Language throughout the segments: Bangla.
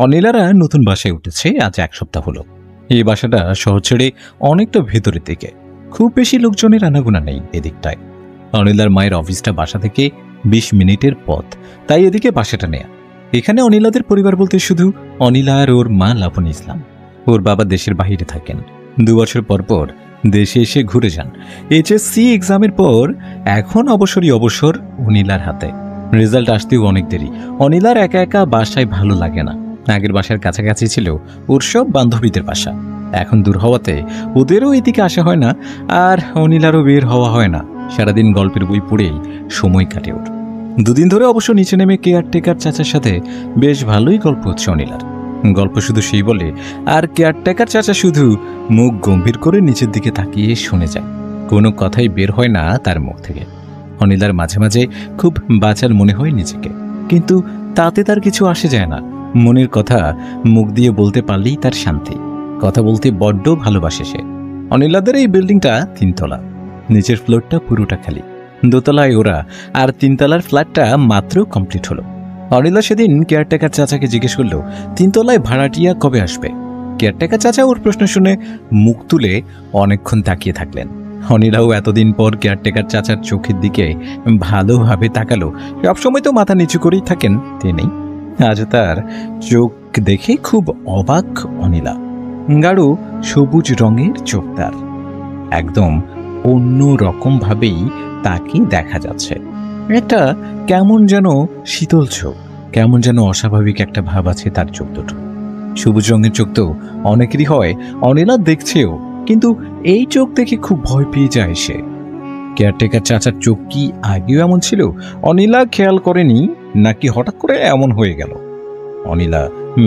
অনিলারা নতুন বাসায় উঠেছে আজ 1 সপ্তাহ হলো। এই বাসাটা শহর ছেড়ে অনেকটা ভেতরের দিকে, খুব বেশি লোকজনের আনাগোনা নেই এদিকটায়। অনিলার মায়ের অফিসটা বাসা থেকে 20 মিনিটের পথ, তাই এদিকে বাসাটা নেয়া। এখানে অনিলাদের পরিবার বলতে শুধু অনিলা আর ওর মা লাবণী ইসলাম। ওর বাবা দেশের বাহিরে থাকেন, 2 বছর পর পর দেশে এসে ঘুরে যান। HSC এক্সামের পর এখন অবসর অনিলার হাতে। রেজাল্ট আসতেও অনেক দেরি। অনিলার একা একা বাসায় ভালো লাগে না। আগের বাসার কাছাকাছি ছিল ওর সব বান্ধবীদের বাসা, এখন দূর হওয়াতে ওদেরও এদিকে আসা হয় না, আর অনিলারও বের হওয়া হয় না। সারাদিন গল্পের বই পড়েই সময় কাটে ওর। 2 দিন ধরে অবশ্য নিচে নেমে কেয়ারটেকার চাচার সাথে বেশ ভালোই গল্প হচ্ছে অনিলার। গল্প শুধু সেই বলে, আর কেয়ারটেকার চাচা শুধু মুখ গম্ভীর করে নিচের দিকে তাকিয়ে শুনে যায়। কোনো কথাই বের হয় না তার মুখ থেকে। অনিলার মাঝে মাঝে খুব বাচাল মনে হয় নিজেকে, কিন্তু তাতে তার কিছু আসে যায় না। মনের কথা মুখ দিয়ে বলতে পারলেই তার শান্তি। কথা বলতে বড্ড ভালোবাসে সে। অনিলাদের এই বিল্ডিংটা 3 তলা, নিচের ফ্লোরটা পুরোটা খালি। 2 তলায় ওরা, আর 3 তলার ফ্ল্যাটটা মাত্র কমপ্লিট হলো। অনিলা সেদিন কেয়ারটেকার চাচাকে জিজ্ঞেস করলো 3 তলায় ভাড়াটিয়া কবে আসবে। কেয়ারটেকার চাচা ওর প্রশ্ন শুনে মুখ তুলে অনেকক্ষণ তাকিয়ে থাকলেন। অনিলাও এতদিন পর কেয়ারটেকার চাচার চোখের দিকে ভালোভাবে তাকালো। সবসময় তো মাথা নিচু করেই থাকেন তিনি, আজ তার চোখ দেখে খুব অবাক অনিলা। গাঢ় সবুজ রঙের চোখ তার, একদম অন্য রকম ভাবেই তাকে দেখা যাচ্ছে। একটা কেমন যেন শীতল চোখ, কেমন যেন অস্বাভাবিক একটা ভাব আছে তার চোখ দুটো। সবুজ রঙের চোখ তো অনেকেরই হয়, অনিলা দেখছেও, কিন্তু এই চোখ দেখে খুব ভয় পেয়ে যায় সে। কেয়ারটেকার চাচার চোখ কি আগেও এমন ছিল? অনিলা খেয়াল করেনি, নাকি হঠাৎ করে এমন হয়ে গেল? অনিলা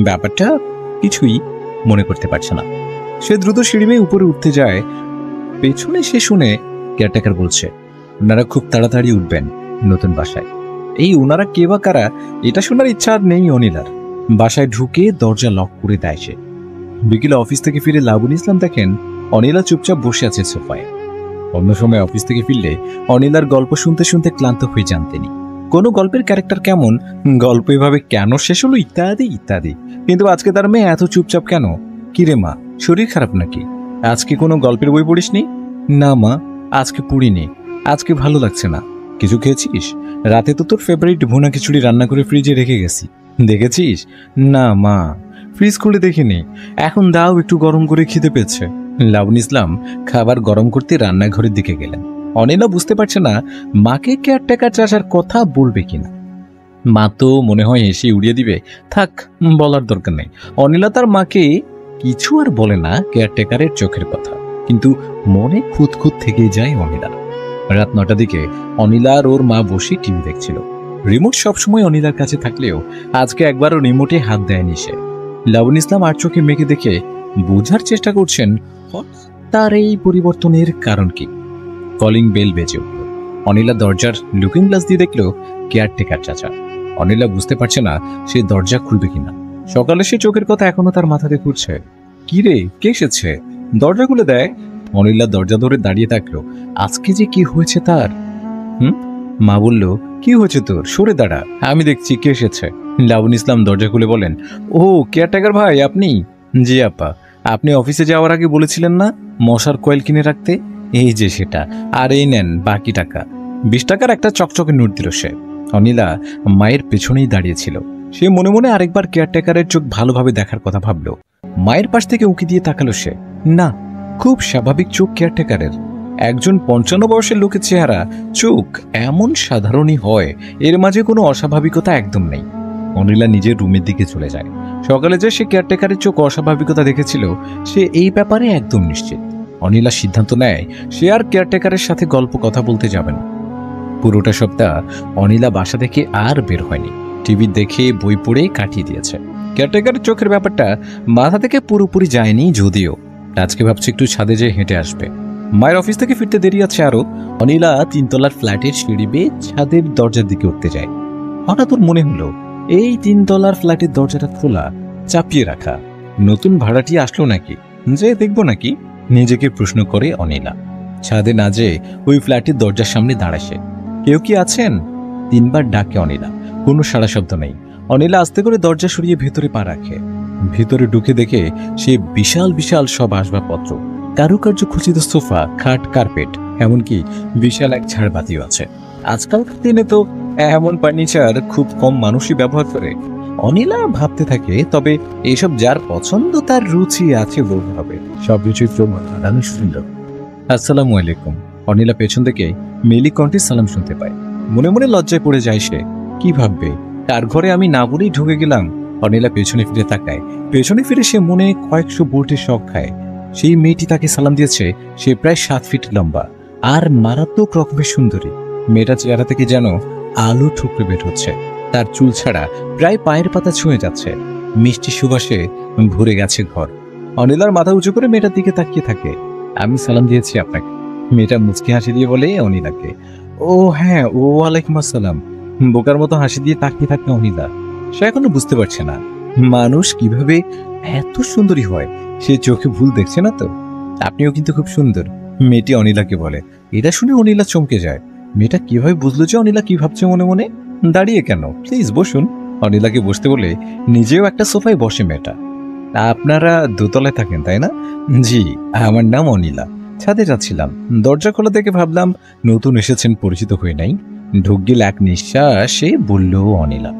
ব্যাপারটা কিছুই মনে করতে পারছে না। সে দ্রুত সিঁড়ি বেয়ে উপরে উঠতে যায়। পেছনে সে শুনে কেয়ারটেকার বলছে, ওনারা খুব তাড়াতাড়ি উঠবেন নতুন বাসায়। এই ওনারা কে বা কারা, এটা শোনার ইচ্ছা আর নেই অনিলার। বাসায় ঢুকে দরজা লক করে দেয় সে। বিকেলে অফিস থেকে ফিরে লাবণী ইসলাম দেখেন অনিলা চুপচাপ বসে আছে সোফায়। অন্য সময় অফিস থেকে ফিরলে অনিলার গল্প শুনতে শুনতে ক্লান্ত হয়ে যান তিনি। কোনো গল্পের ক্যারেক্টার কেমন, গল্প এভাবে কেন শেষ হলো, ইত্যাদি ইত্যাদি। কিন্তু আজকে তার মেয়ে এত চুপচাপ কেন? কিরে মা, শরীর খারাপ নাকি? আজকে কোনো গল্পের বই পড়িসনি? না মা, আজকে পড়িনি, আজকে ভালো লাগছে না। কিছু খেয়েছিস? রাতে তো তোর ফেভারিট ভুনা খিচুড়ি রান্না করে ফ্রিজে রেখে গেছি, দেখেছিস? না মা, ফ্রিজ খুলে দেখিনি, এখন দাও একটু গরম করে খিদে পেয়েছে। লাবণী ইসলাম খাবার গরম করতে রান্নাঘরের দিকে গেলেন। অনিলা বুঝতে পারছে না মাকে কেয়ারটেকার চাচার কথা বলবে কিনা। মা তো মনে হয় এসে উড়িয়ে দিবে, থাক বলার দরকার নেই। অনিলা তার মাকে কিছু আর বলে না কেয়ারটেকারের চোখের কথা, কিন্তু মনে খুঁতখুঁত থেকে যায় অনিলার। রাত 9টার দিকে অনিলা আর ওর মা বসে টিভি দেখছিল। রিমোট সবসময় অনিলার কাছে থাকলেও আজকে একবারও রিমোটে হাত দেয়নি সে। লাবণী ইসলাম আর চোখে মেঘে দেখে বোঝার চেষ্টা করছেন তার এই পরিবর্তনের কারণ কি। কলিং বেল বেজে উঠল। অনিলা দরজার লুকিং গ্লাস দিয়ে দেখল কেয়ারটেকার চাচা। অনিলা বুঝতে পারছে না সে দরজা খুলবে কিনা। সকালে সে চোখের কথা এখনো তার মাথাতে ঘুরছে। কি রে, কে এসেছে? দরজা খুলে দেয়। অনিলা দরজা ধরে দাঁড়িয়ে থাকলো। আজকে যে কি হয়েছে তার। মা বলল, কি হয়েছে তোর, সরে দাঁড়া, আমি দেখছি কে এসেছে। লাবণী ইসলাম দরজা খুলে বলেন, ও কেয়ারটেকার ভাই আপনি? জি আপা, আপনি অফিসে যাওয়ার আগে বলেছিলেন না মশার কয়েল কিনে রাখতে, এই যে সেটা, আর এই নেন বাকি টাকা। 20 টাকার একটা চকচকে নোট দিল সে। অনিলা মায়ের পেছনেই দাঁড়িয়েছিল। সে মনে মনে আরেকবার কেয়ারটেকারের চোখ ভালোভাবে দেখার কথা ভাবল। মায়ের পাশ থেকে উঁকি দিয়ে তাকালো সে। না, খুব স্বাভাবিক চোখ কেয়ারটেকারের। একজন 55 বয়সের লোকের চেহারা, চোখ এমন সাধারণই হয়, এর মাঝে কোনো অস্বাভাবিকতা একদম নেই। অনিলা নিজের রুমের দিকে চলে যায়। সকালে যে সে কেয়ারটেকারের চোখ অস্বাভাবিকতা দেখেছিল, সে এই ব্যাপারে একদম নিশ্চিত। অনিলা সিদ্ধান্ত নেয় সে আর কেয়ারটেকারের সাথে গল্প কথা বলতে যাবে না। পুরোটা সপ্তাহ অনিলা বাসা থেকে আর বের হয়নি। টিভি দেখে বই পড়ে কাটিয়ে দিয়েছে। কেয়ারটেকারের চোখের ব্যাপারটা মাথা থেকে পুরোপুরি যায়নি, যদিও আজকে ভাবছে একটু ছাদে যেয়ে হেঁটে আসবে। মায়ের অফিস থেকে ফিরতে দেরি আছে আরো। অনিলা 3 তলার ফ্ল্যাটের সিঁড়ি বেয়ে ছাদের দরজার দিকে উঠতে যায়। হঠাৎ ওর মনে হলো এই 3 তলার ফ্ল্যাটের দরজাটা খোলা, চাপিয়ে রাখা। নতুন ভাড়াটি আসলো নাকি, যে দেখবো নাকি, নিজেকে প্রশ্ন করে অনিলা। ছাদে না যেয়ে ওই ফ্ল্যাটের দরজার সামনে দাঁড়ায় সে। কেউ কি আছেন? 3 বার ডাকে অনিলা, কোনো সাড়া শব্দ নেই। অনিলা আস্তে করে দরজা সরিয়ে ভেতরে পা রাখে। ভেতরে ঢুকে দেখে সে বিশাল বিশাল সব আসবাবপত্র, কারুকার্য খচিত সোফা, খাট, কার্পেট, এমনকি বিশাল এক ঝাড়বাতিও আছে। আজকালকার দিনে তো এমন ফার্নিচার খুব কম মানুষই ব্যবহার করে। অনিলা ভাবতে থাকে, তবে এসব যার পছন্দ তার রুচি আছে বলতে হবে। সবকিছুই দারুণ সুন্দর। আসসালামু আলাইকুম। অনিলা পেছন থেকে মেলি কণ্ঠে সালাম শুনতে পায়। মনে মনে লজ্জায় পড়ে যায় সে। কি ভাববে, তার ঘরে আমি না বলেই ঢুকে গেলাম। অনিলা পেছনে ফিরে তাকায়। পেছনে ফিরে সে মনে কয়েকশো বোল্টের শখ খায়। সেই মেয়েটি তাকে সালাম দিয়েছে। সে প্রায় 7 ফিট লম্বা আর মারাত্মক রকমের সুন্দরী। মেয়েটা চেহারা থেকে যেন আলো ঠুকরে বের হচ্ছে। তার চুল ছাড়া প্রায় পায়ের পাতা ছুঁয়ে যাচ্ছে। মিষ্টি সুবাসে ভরে গেছে ঘর। অনিলার মাথা উঁচু করে মেয়েটার দিকে তাকিয়ে থাকে। আমি সালাম দিয়েছি আপনাকে। মেয়েটা মুচকি হাসি দিয়ে বলে অনিলাকে। ও হ্যাঁ, ওয়ালাইকুম আসসালাম। বোকার মতো হাসি দিয়ে তাকিয়ে থাকে অনিলা। সে এখনো বুঝতে পারছে না মানুষ কিভাবে এত সুন্দরী হয়। সে চোখে ভুল দেখছে না তো। আপনিও কিন্তু খুব সুন্দর, মেয়েটি অনিলাকে বলে। এটা শুনে অনিলা চমকে যায়। মেয়েটা কিভাবে বুঝলো যে অনিলা কি ভাবছে মনে মনে? দাঁড়িয়ে কেন, প্লিজ বসুন। অনিলাকে বসতে বলে নিজেও একটা সোফায় বসে মেয়েটা। আপনারা দোতলায় থাকেন তাই না? জি, আমার নাম অনিলা। ছাদে যাচ্ছিলাম, দরজা খোলা দেখে ভাবলাম নতুন এসেছেন, পরিচিত হয়ে নাই। ঢুক গেল এক নিঃশ্বাসে বলল অনিলা।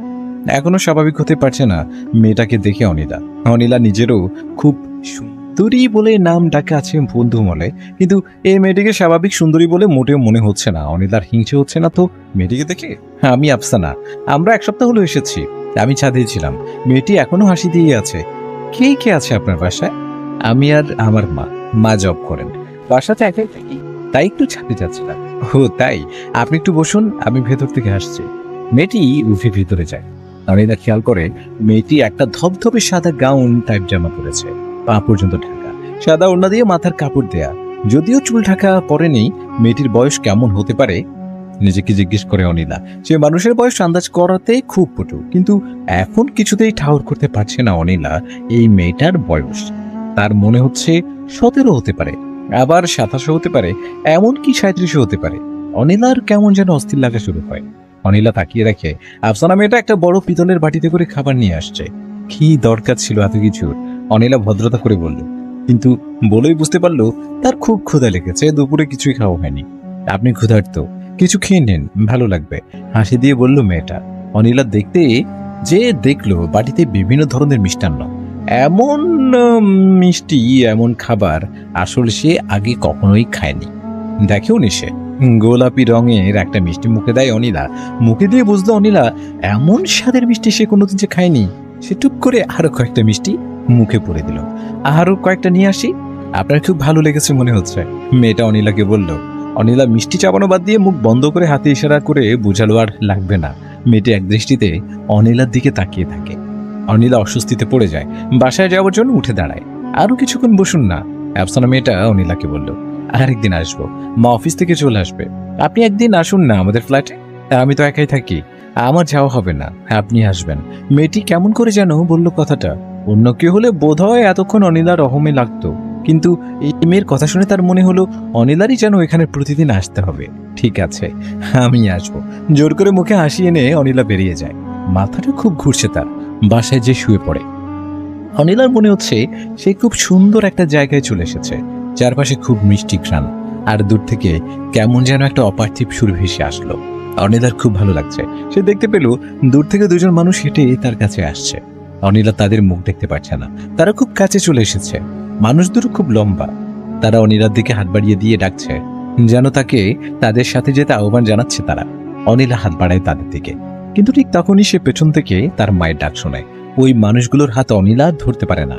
এখনো স্বাভাবিক হতে পারছে না মেয়েটাকে দেখে অনিলা। অনিলা নিজেরও খুব সুন্দরী বলে নাম ডাকে আছে বন্ধু মলে, কিন্তু এই মেয়েটিকে স্বাভাবিক সুন্দরী বলে মোটেও মনে হচ্ছে না। অনিলার হিংসে হচ্ছে না তো মেয়েটিকে দেখে? আমি আফসানা, আমরা 1 সপ্তাহ হলো এসেছি। আমি ছাদে ছিলাম। মেয়েটি এখনো হাসি দিয়ে আছে। কে কে আছে আপনার বাসায়? আমি আর আমার মা। মা জব করেন, বাসাতে একাই থাকি, তাই একটু ছাদে যাচ্ছিলাম। ও তাই, আপনি একটু বসুন, আমি ভেতর থেকে আসছি। মেয়েটি উঠে ভিতরে যায়। অনিলা খেয়াল করে মেয়েটি একটা ধবধবে সাদা গাউন টাইপ জামা পরেছে, পা পর্যন্ত ঢাকা, সাদা ওড়না দিয়ে মাথার কাপড় দেয়া। যদিও চুল ঢাকা পরেনি। মেয়েটির বয়স কেমন হতে পারে নিজেকে জিজ্ঞেস করে অনিলা। সে মানুষের বয়স আন্দাজ করাতে খুব পটু, কিন্তু এখন কিছুতেই ঠাউর করতে পারছে না অনিলা এই মেয়েটার বয়স। তার মনে হচ্ছে 17 হতে পারে, আবার 27 হতে পারে, এমনকি 37 হতে পারে। অনিলার কেমন যেন অস্থির লাগা শুরু হয়। অনিলা তাকিয়ে রাখে আফসানা মেয়েটা একটা বড় পিতলের বাটিতে করে খাবার নিয়ে আসছে। কি দরকার ছিল এত কিছুর? অনিলা ভদ্রতা করে বলল, কিন্তু বলেই বুঝতে পারলো তার খুব ক্ষুধা লেগেছে। দুপুরে কিছুই খাওয়া হয়নি। আপনি ক্ষুধার্ত, কিছু খেয়ে নেন, ভালো লাগবে, হাসি দিয়ে বলল মেয়েটা। অনিলা দেখতে যে দেখলো বাটিতে বিভিন্ন ধরনের মিষ্টান্ন। এমন মিষ্টি, এমন খাবার আসলে সে আগে কখনোই খায়নি, দেখেও নি সে। গোলাপি রঙের একটা মিষ্টি মুখে দেয় অনিলা। মুখে দিয়ে বুঝলো অনিলা এমন স্বাদের মিষ্টি সে কোনোদিন যে খায়নি। সে টুক করে আরো কয়েকটা মিষ্টি মুখে পড়ে দিল। আরো কয়েকটা নিয়ে আসি, আপনার খুব ভালো লেগেছে মনে হচ্ছে, মেয়েটা অনিলাকে বলল। অনিলা মিষ্টি চাবানো বাদ দিয়ে মুখ বন্ধ করে হাতে ইশারা করে বুঝালো আর লাগবে না। মেয়েটি এক দৃষ্টিতে অনিলার দিকে তাকিয়ে থাকে। অনিলা অস্বস্তিতে পড়ে যায়। বাসায় যাওয়ার জন্য উঠে দাঁড়ায়। আরো কিছুক্ষণ বসুন না, আফসানা মেয়েটা অনিলাকে বলল। আরেকদিন আসবো, মা অফিস থেকে চলে আসবে। আপনি একদিন আসুন না আমাদের ফ্ল্যাটে। আমি তো একাই থাকি, আমার যাওয়া হবে না, আপনি আসবেন। মেয়েটি কেমন করে যেন বলল কথাটা। অন্য কেউ হলে বোধহয় এতক্ষণ অনিলার রহমে লাগতো, কিন্তু এই মেয়ের কথা শুনে তার মনে হলো অনিলারই যেন এখানে প্রতিদিন আসতে হবে। ঠিক আছে, আমি আসবো। জোর করে মুখে হাসি এনে অনিলা বেরিয়ে যায়। মাথাটা খুব ঘুরছে তার। বাসায় যে শুয়ে পড়ে। অনিলার মনে হচ্ছে সে খুব সুন্দর একটা জায়গায় চলে এসেছে। চারপাশে খুব মিষ্টি ঘ্রাণ, আর দূর থেকে কেমন যেন একটা অপার্থিব সুর ভেসে আসলো। অনিলার খুব ভালো লাগছে। সে দেখতে পেল দূর থেকে দুজন মানুষ হেঁটে তার কাছে আসছে। অনিলা তাদের মুখ দেখতে পাচ্ছে না, তারা খুব কাছে চলে এসেছে। মানুষ দুটো খুব লম্বা। তারা অনিলার দিকে হাত বাড়িয়ে দিয়ে ডাকছে, যেন তাকে তাদের সাথে যেতে আহ্বান জানাচ্ছে তারা। অনিলা হাত বাড়ায় তাদের দিকে, কিন্তু ঠিক তখনই সে পেছন থেকে তার মায়ের ডাক শোনায়। ওই মানুষগুলোর হাত অনিলা ধরতে পারে না।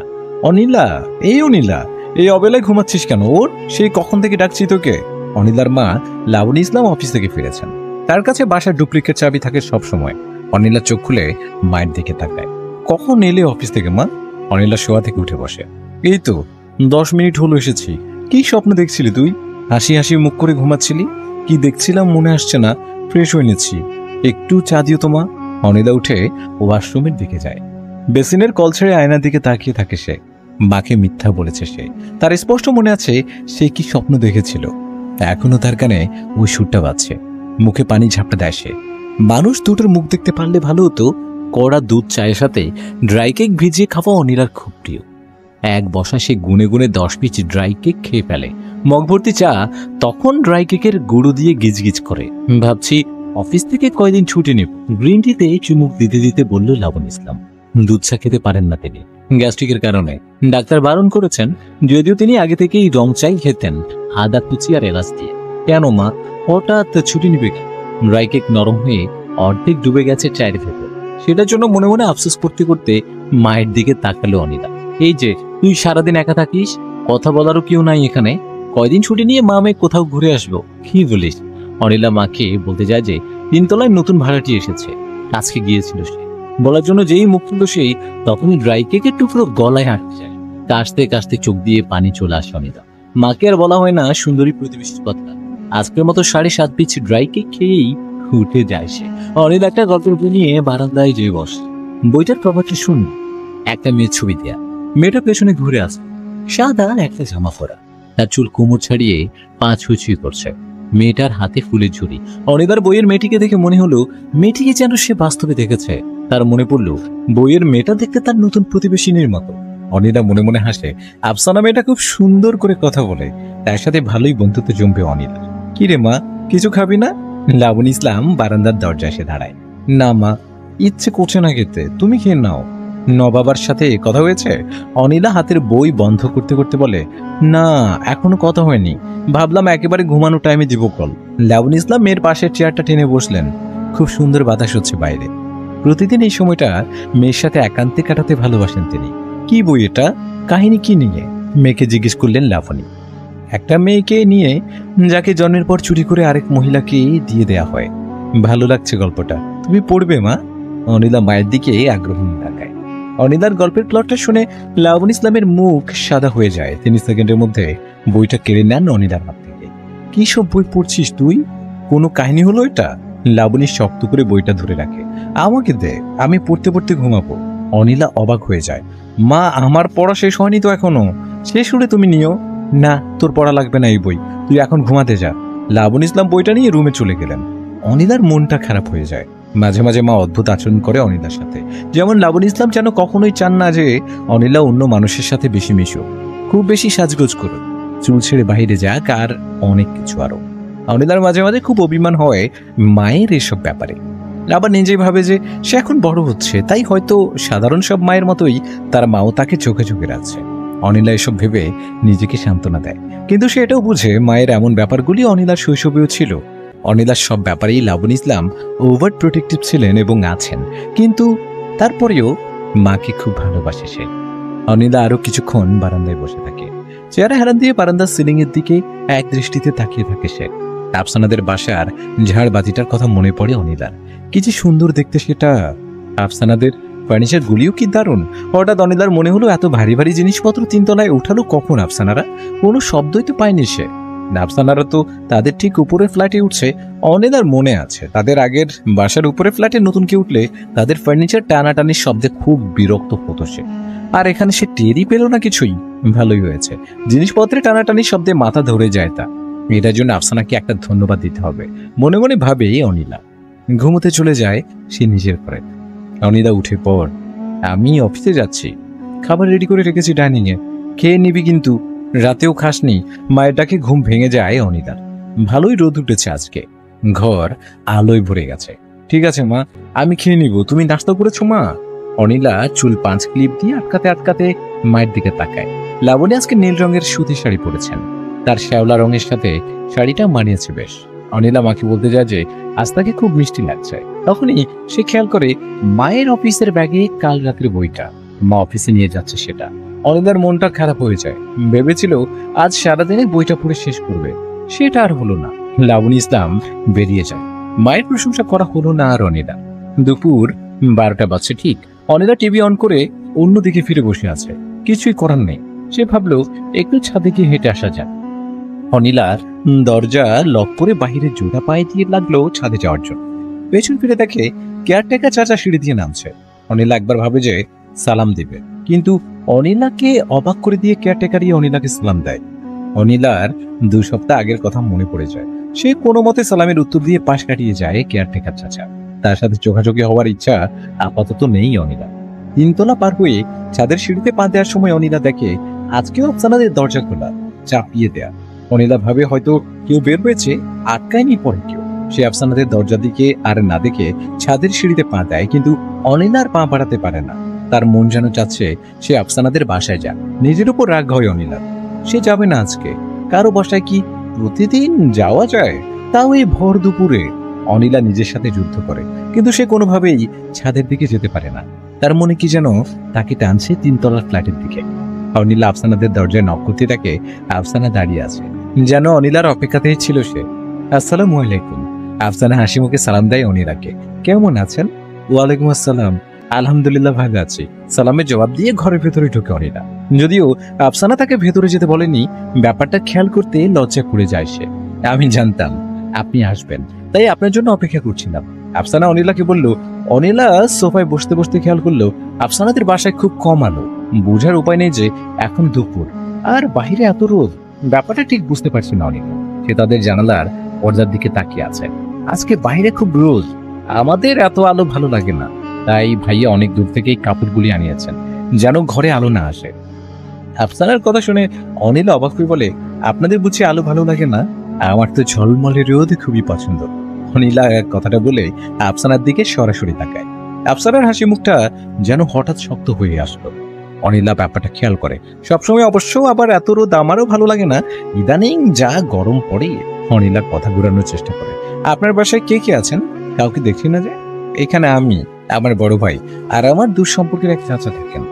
অনিলা, এই অনিলা, এই অবেলায় ঘুমাচ্ছিস কেন? ওর সেই কখন থেকে ডাকছি তোকে। অনিলার মা লাবণী ইসলাম অফিস থেকে ফিরেছেন। তার কাছে বাসার ডুপ্লিকেট চাবি থাকে সব সময়। অনিলা চোখ খুলে মায়ের দিকে তাকায়। কখন এলে অফিস থেকে মা? অনিলা শোয়া থেকে উঠে বসে। এই তো 10 মিনিট হলো এসেছি। কি স্বপ্ন দেখছিলি তুই? হাসি হাসি মুখ করে ঘুমাচ্ছিলি। কি দেখছিলাম মনে আসছে না। ফ্রেশ হয়ে নিচ্ছি, একটু চা দিও তো মা। অনিলা উঠে ওয়াশরুমের দিকে যায়। বেসিনের কল ছেড়ে আয়নার দিকে তাকিয়ে থাকে সে। মাকে মিথ্যা বলেছে সে। তার স্পষ্ট মনে আছে সে কি স্বপ্ন দেখেছিল। এখনো তার কানে ওই সুরটা বাজছে। মুখে পানি ঝাপটা দেয় সে। মানুষ দুটোর মুখ দেখতে পারলে ভালো হতো, কড়া দুধ চায়ের সাথে ড্রাই কেক ভিজিয়ে খাওয়া অনিলার খুব প্রিয়। এক বসা সে গুনে গুনে 10 পিস ড্রাই কেক খেয়ে ফেলে। মগ ভর্তি চা তখন ড্রাই কেকের গুঁড়ো দিয়ে গিজগিজ করে। ভাবছি অফিস থেকে কয়দিন ছুটি নেব। গ্রিন টিতে চুমুক দিতে দিতে বলল লাবণ ইসলাম। দুধ চা খেতে পারেন না তিনি, গ্যাস্ট্রিকের কারণে। ডাক্তার বারণ করেছেন, যদিও তিনি আগে থেকেই রং চাই খেতেন, আদা কুচি আর এলাচ দিয়ে। কেন মা, হঠাৎ ছুটি নিবে? ড্রাই কেক নরম হয়ে অর্ধেক ডুবে গেছে চায়ের ভেতর। সেটার জন্য মনে মনে আফসোস করতে করতে মায়ের দিকে তাকালো অনিলা। এই যে তুই সারাদিন একা থাকিস, কথা বলারও কেউ নাই এখানে। কয়দিন ছুটি নিয়ে মা মেয়ে কোথাও ঘুরে আসবো, কি বলিস? অনিলা মাকে বলতে যায় যে 3 তলায় নতুন ভাড়াটি এসেছে, আজকে গিয়েছিল সে। বলার জন্য যেই মুখ খুলল সেই, তখনই ড্রাই কেকের টুকরো গলায় আটকে যায়। কাশতে কাশতে চোখ দিয়ে পানি চলে আসে অনিলা। মাকে আর বলা হয় না সুন্দরী প্রতিবেশীর কথা। আজকের মতো 7.5 পিস ড্রাই কেক খেয়েই উঠে যায় সে। অনিলা একটা গল্পের বই নিয়ে বারান্দায় যেয়ে বসে। বইটার প্রভাবটা শুন, একটা মেয়ের ছবি দেয়া। মেয়েটা পেছনে ঘুরে আসে, সাদা একটা জামা পরা, তার চুল কোমর ছাড়িয়ে পা ছুঁই করছে। মেয়েটার হাতে ফুলের ঝুড়ি। অনিলার বইয়ের মেয়েটিকে দেখে মনে হলো মেয়েটিকে যেন সে বাস্তবে দেখেছে। তার মনে পড়লো বইয়ের মেয়েটা দেখতে তার নতুন প্রতিবেশিনীর মতো। অনিলা মনে মনে হাসে। আফসানা মেয়েটা খুব সুন্দর করে কথা বলে, তার সাথে ভালোই বন্ধুত্ব জমবে অনিলা। কি রে মা, কিছু খাবি না? লাবণ ইসলাম বারান্দার দরজায় এসে দাঁড়ায়। না মা, ইচ্ছে করছে না খেতে, তুমি খেয়ে নাও। নবাবার সাথে কথা হয়েছে? অনিলা হাতের বই বন্ধ করতে করতে বলে, না এখনো কথা হয়নি, ভাবলাম একেবারে ঘুমানো টাইমে দিব কল। লাবণ ইসলাম মেয়ের পাশের চেয়ারটা টেনে বসলেন। খুব সুন্দর বাতাস হচ্ছে বাইরে। প্রতিদিন এই সময়টা মেয়ের সাথে একান্তে কাটাতে ভালোবাসেন তিনি। কি বই এটা, কাহিনী কি নিয়ে? মেয়েকে জিজ্ঞেস করলেন লাবণী। একটা মেয়েকে নিয়ে যাকে জন্মের পর চুরি করে আরেক মহিলাকে দিয়ে দেয়া হয়। ভালো লাগছে গল্পটা, তুমি পড়বে মা? অনিলা মায়ের দিকে আগ্রহ নিয়ে তাকায়। অনিলার গল্পের প্লটটা শুনে লাবণ ইসলামের মুখ সাদা হয়ে যায়। তিনি সেকেন্ডের মধ্যে বইটা কেড়ে নেন অনিলার হাত থেকে। কি সব বই পড়ছিস তুই? কোনো কাহিনী হলো এটা? লাবণী শক্ত করে বইটা ধরে রাখে। আমাকে দে, আমি পড়তে পড়তে ঘুমাবো। অনিলা অবাক হয়ে যায়। মা, আমার পড়া শেষ হয়নি তো এখনো। শেষ হলে তুমি নিও। না, তোর পড়া লাগবে না এই বই, তুই এখন ঘুমাতে যা। লাবণ ইসলাম বইটা নিয়ে রুমে চলে গেলেন। অনিলার মনটা খারাপ হয়ে যায়। মাঝে মাঝে মা অদ্ভুত আচরণ করে অনিলার সাথে। যেমন লাবণ ইসলাম যেন কখনোই চান না যে অনিলা অন্য মানুষের সাথে বেশি মিশুক, খুব বেশি সাজগোজ করুক, চুল ছেড়ে বাহিরে যাক, আর অনেক কিছু আরো। অনিলার মাঝে মাঝে খুব অভিমান হয় মায়ের এসব ব্যাপারে। আবার নিজেই ভাবে যে সে এখন বড় হচ্ছে, তাই হয়তো সাধারণ সব মায়ের মতোই তার মাও তাকে চোখে চোখে রাখছে। অনিলা এসব ভেবে নিজেকে সান্ত্বনা দেয়, কিন্তু সে এটাও বুঝে মায়ের এমন ব্যাপারগুলি অনিলার শৈশবেও ছিল। অনিলার সব ব্যাপারেই লাবণ ইসলাম ওভার প্রোটেক্টিভ ছিলেন এবং আছেন, কিন্তু তারপরেও মাকে খুব ভালোবাসে সে। অনিলা আরো কিছুক্ষণ বারান্দায় বসে থাকে। চেয়ারে হেলান দিয়ে বারান্দার সিলিং এর দিকে এক দৃষ্টিতে তাকিয়ে থাকে সে। আফসানাদের বাসার ঝাড়বাতিটার কথা মনে পড়ে অনিলার। কি যে সুন্দর দেখতে সেটা। আফসানাদের ফার্নিচার গুলিও কি দারুণ। হঠাৎ অনিলার মনে হলো এত ভারী ভারী জিনিসপত্র 3 তলায় উঠালো কখন আফসানারা? কোনো শব্দই তো পায়নি সে। আফসানারা তো তাদের ঠিক উপরের ফ্ল্যাটে উঠছে। অনিলার মনে আছে তাদের আগের বাসার উপরে ফ্ল্যাটে নতুন কেউ উঠলে তাদের ফার্নিচার টানাটানির শব্দে খুব বিরক্ত হতো সে। আর এখানে সে টেরই পেল না কিছুই। ভালোই হয়েছে, জিনিসপত্রে টানাটানির শব্দে মাথা ধরে যায় তা। এটার জন্য আফসানাকে একটা ধন্যবাদ দিতে হবে মনে মনে ভাবে অনিলা। ঘুমোতে চলে যায় সে নিজের ঘরে। অনিলা উঠে পর, আমি অফিসে যাচ্ছি, খাবার রেডি করে রেখেছি ডাইনিং এ, খেয়ে নিবি কিন্তু। রাতেও খাসনি। মায়ের ডাকে ঘুম ভেঙে যায় অনিলার। ভালোই রোদ উঠেছে আজকে, ঘর আলোয় ভরে গেছে। ঠিক আছে মা, আমি খেয়ে নিব, তুমি নাস্তা করেছো মা? অনিলা চুল 5 ক্লিপ দিয়ে আটকাতে আটকাতে মায়ের দিকে তাকায়। লাবণী আজকে নীল রঙের সুতি শাড়ি পরেছেন, তার শ্যাওলা রঙের সাথে শাড়িটা মানিয়েছে বেশ। অনিলা মাকে বলতে যায় যে আজ তাকে খুব মিষ্টি লাগছে। তখনই সে খেয়াল করে মায়ের অফিসের ব্যাগে কাল রাতের বইটা। মা অফিসে নিয়ে যাচ্ছে সেটা। অনিলার মনটা খারাপ হয়ে যায়। ভেবেছিল আজ সারাদিনে বইটা পড়ে শেষ করবে, সেটা আর হলো না। লাবণী ইসলাম বেরিয়ে যায়। মায়ের প্রশংসা করা হলো না আর অনিলা। দুপুর 12টা বাজছে ঠিক। অনিলা টিভি অন করে অন্যদিকে ফিরে বসে আছে। কিছুই করার নেই। সে ভাবলো একটু ছাদে গিয়ে হেঁটে আসা যাক। অনিলার দরজা লক করে বাহিরে জোড়া পায়ে দিয়ে লাগলো ছাদে যাওয়ার জন্য। পেছন ফিরে দেখে কেয়ারটেকার চাচা সিঁড়ি দিয়ে নামছে। অনিলা একবার ভাবে যে সালাম দিবে, কিন্তু অনিলাকে অবাক করে দিয়ে কেয়ারটেকারই অনিলাকে সালাম দেয়। অনিলার 2 সপ্তাহ আগের কথা মনে পড়ে যায়। সে কোনো মতে সালামের উত্তর দিয়ে পাশ কাটিয়ে যায় কেয়ারটেকার চাচা। তার সাথে চোখাচোখি হওয়ার ইচ্ছা আপাতত নেই অনিলা। 3 তলা পার হয়ে ছাদের সিঁড়িতে পা দেওয়ার সময় অনিলা দেখে আজকেও আফসানাদের দরজা খোলা, চাপিয়ে দেয়া। অনিলা ভাবে হয়তো কেউ বের হয়েছে, আটকায়নি পরে কেউ। সে আফসানাদের দরজার দিকে আর না দেখে ছাদের সিঁড়িতে পা দেয়, কিন্তু অনিলা আর পা বাড়াতে পারে না। তার মন যেন চাচ্ছে সে আফসানাদের বাসায় যাক। নিজের উপর রাগ হয় অনিলার। সে যাবে না আজকে। কারো বাসায় কি প্রতিদিন যাওয়া যায়, তাও এই ভর দুপুরে? অনিলা নিজের সাথে যুদ্ধ করে, কিন্তু সে কোনোভাবেই ছাদের দিকে যেতে পারে না। তার মনে কি যেন তাকে টানছে 3 তলার ফ্ল্যাটের দিকে। অনিলা আফসানাদের দরজায় নক করতে থাকে। আফসানা দাঁড়িয়ে আছে, যেন অনিলার অপেক্ষাতেই ছিল সে। আসসালামু আলাইকুম। আফসানা হাসি মুখে সালাম দেয় অনিলাকে। কেমন আছেন? ওয়ালাইকুম আসসালাম, আলহামদুলিল্লাহ ভালো আছি। সালামের জবাব দিয়ে ঘরের ভেতরে ঢোকে অনিলা। যদিও আফসানা তাকে ভেতরে যেতে বলেনি, ব্যাপারটা খেয়াল করতে লজ্জা করে যায় সে। আমি জানতাম আপনি আসবেন, তাই আপনার জন্য অপেক্ষা করছিলাম। আফসানা অনিলাকে বলল। অনিলা সোফায় বসতে বসতে খেয়াল করলো আফসানাদের বাসায় খুব কম আলো। বোঝার উপায় নেই যে এখন দুপুর আর বাহিরে এত রোদ। ব্যাপারটা ঠিক বুঝতে পারছি না অনিলা। সে তাদের জানালার পর্দার দিকে তাকিয়ে আছে। আজকে বাইরে খুব রোদ, আমাদের এত আলো ভালো লাগে না, তাই ভাইয়া অনেক দূর থেকেই কাপড়গুলি আনিয়েছেন যেন ঘরে আলো না আসে। আফসানার কথা শুনে অনিলা অবাক হয়ে বলে, আপনাদের বুঝি আলো ভালো লাগে না? আমার তো ঝলমলে রোদ খুবই পছন্দ। অনিলা কথাটা বলে আফসানার দিকে সরাসরি তাকায়। আফসানার হাসি মুখটা যেন হঠাৎ শক্ত হয়ে আসলো। অনিলা ব্যাপারটা খেয়াল করে। সবসময় অবশ্য আবার এত রোদ আমারও ভালো লাগে না, ইদানিং যা গরম পড়ে। অনিলা কথা ঘুরানোর চেষ্টা করে। আপনার বাসায় কে কে আছেন? কাউকে দেখি না যে। এখানে আমি, আমার বড় ভাই আর আমার দূর সম্পর্কের এক চাচা থাকেন।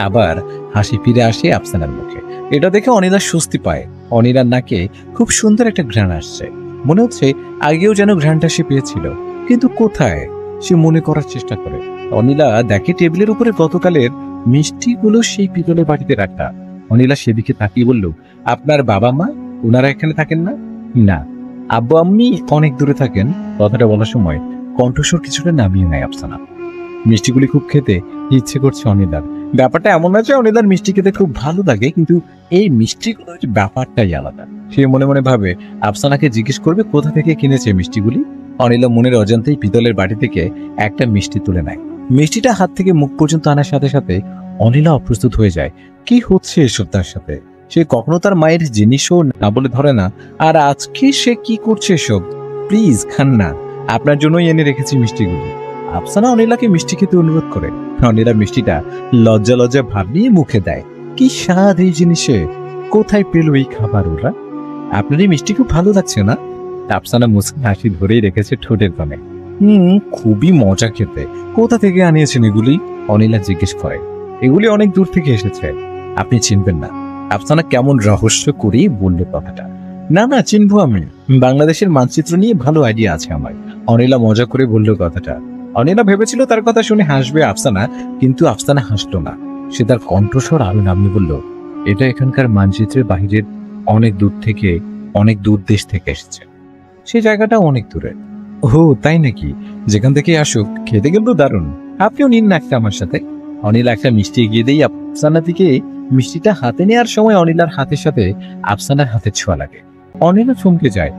আবার হাসি ফিরে আসে আফসানার মুখে। এটা দেখে অনিলা স্বস্তি পায়। অনিলার নাকে খুব সুন্দর একটা ঘ্রাণ আসছে। মনে হচ্ছে আগেও যেন ঘ্রাণটা সে পেয়েছিল, কিন্তু কোথায়? সে মনে করার চেষ্টা করে। অনিলা দেখে টেবিলের উপরে গতকালের মিষ্টিগুলো সেই পিতলের বাটিতে রাখা। অনিলা সেদিকে তাকিয়ে বলল, আপনার বাবা মা ওনারা এখানে থাকেন না? না, আব্বু আম্মি অনেক দূরে থাকেন। কথাটা বলার সময় কণ্ঠস্বর কিছুটা নামিয়ে নেয় আফসানা। মিষ্টিগুলি খুব খেতে ইচ্ছে করছে অনিলার। ব্যাপারটা এমন না যে অনিলার মিষ্টি খেতে খুব ভালো লাগে, কিন্তু এই মিষ্টিগুলোর ব্যাপারটাই আলাদা। সে মনে মনে ভাবে আফসানাকে জিজ্ঞেস করবে কোথা থেকে কিনেছে মিষ্টিগুলি। অনিলা মনের অজান্তেই পিতলের বাটি থেকে একটা মিষ্টি তুলে নেয়। মিষ্টিটা হাত থেকে মুখ পর্যন্ত আনার সাথে সাথে অনিলা অপ্রস্তুত হয়ে যায়। কি হচ্ছে এসব তার সাথে? সে কখনো তার মায়ের জিনিসও না বলে ধরে না, আর আজকে সে কি করছে এসব? প্লিজ খান না, আপনার জন্যই এনে রেখেছি মিষ্টিগুলি। আফসানা অনিলাকে মিষ্টি খেতে অনুরোধ করে। অনিলা মিষ্টিটা লজ্জা লজ্জা ভাব নিয়ে মুখে দেয়। কি স্বাদ এই জিনিসে! কোথায় পেল এই খাবার ওরা? আপনার এই মিষ্টি খুব ভালো লাগছে না? আফসানা মুস্কি হাসি ধরেই রেখেছে ঠোঁটের কোণে। খুবই মজা খেতে। কোথা থেকে আনিয়েছেন এগুলি? অনিলা জিজ্ঞেস করে। এগুলি অনেক দূর থেকে এসেছে, আপনি চিনবেন না। আফসানা কেমন রহস্য করেই বলল কথাটা। না না, চিনবো আমি, বাংলাদেশের মানচিত্র নিয়ে ভালো আইডিয়া আছে আমার। অনিলা মজা করে বলল কথাটা। অনিলা ভেবেছিল তার কথা শুনে হাসবে আফসানা, কিন্তু আফসানা হাসলো না। সে তার কণ্ঠস্বর আরো নামিয়ে বলল, এটা এখানকার মানচিত্রের বাহিরের অনেক দূর থেকে, অনেক দূর দেশ থেকে এসেছে। সেই জায়গাটা অনেক দূরে। ও তাই নাকি? যেখান থেকে আসুক, খেতে কিন্তু দারুণ। আপনিও নিন না একটা আমার সাথে। অনিলা একটা মিষ্টি এগিয়ে দিয়ে আফসানার দিকে মিষ্টিটা হাতে নেওয়ার সময় অনিলার হাতের সাথে আফসানার হাতের ছোঁয়া লাগে। অনিলা চমকে যায়।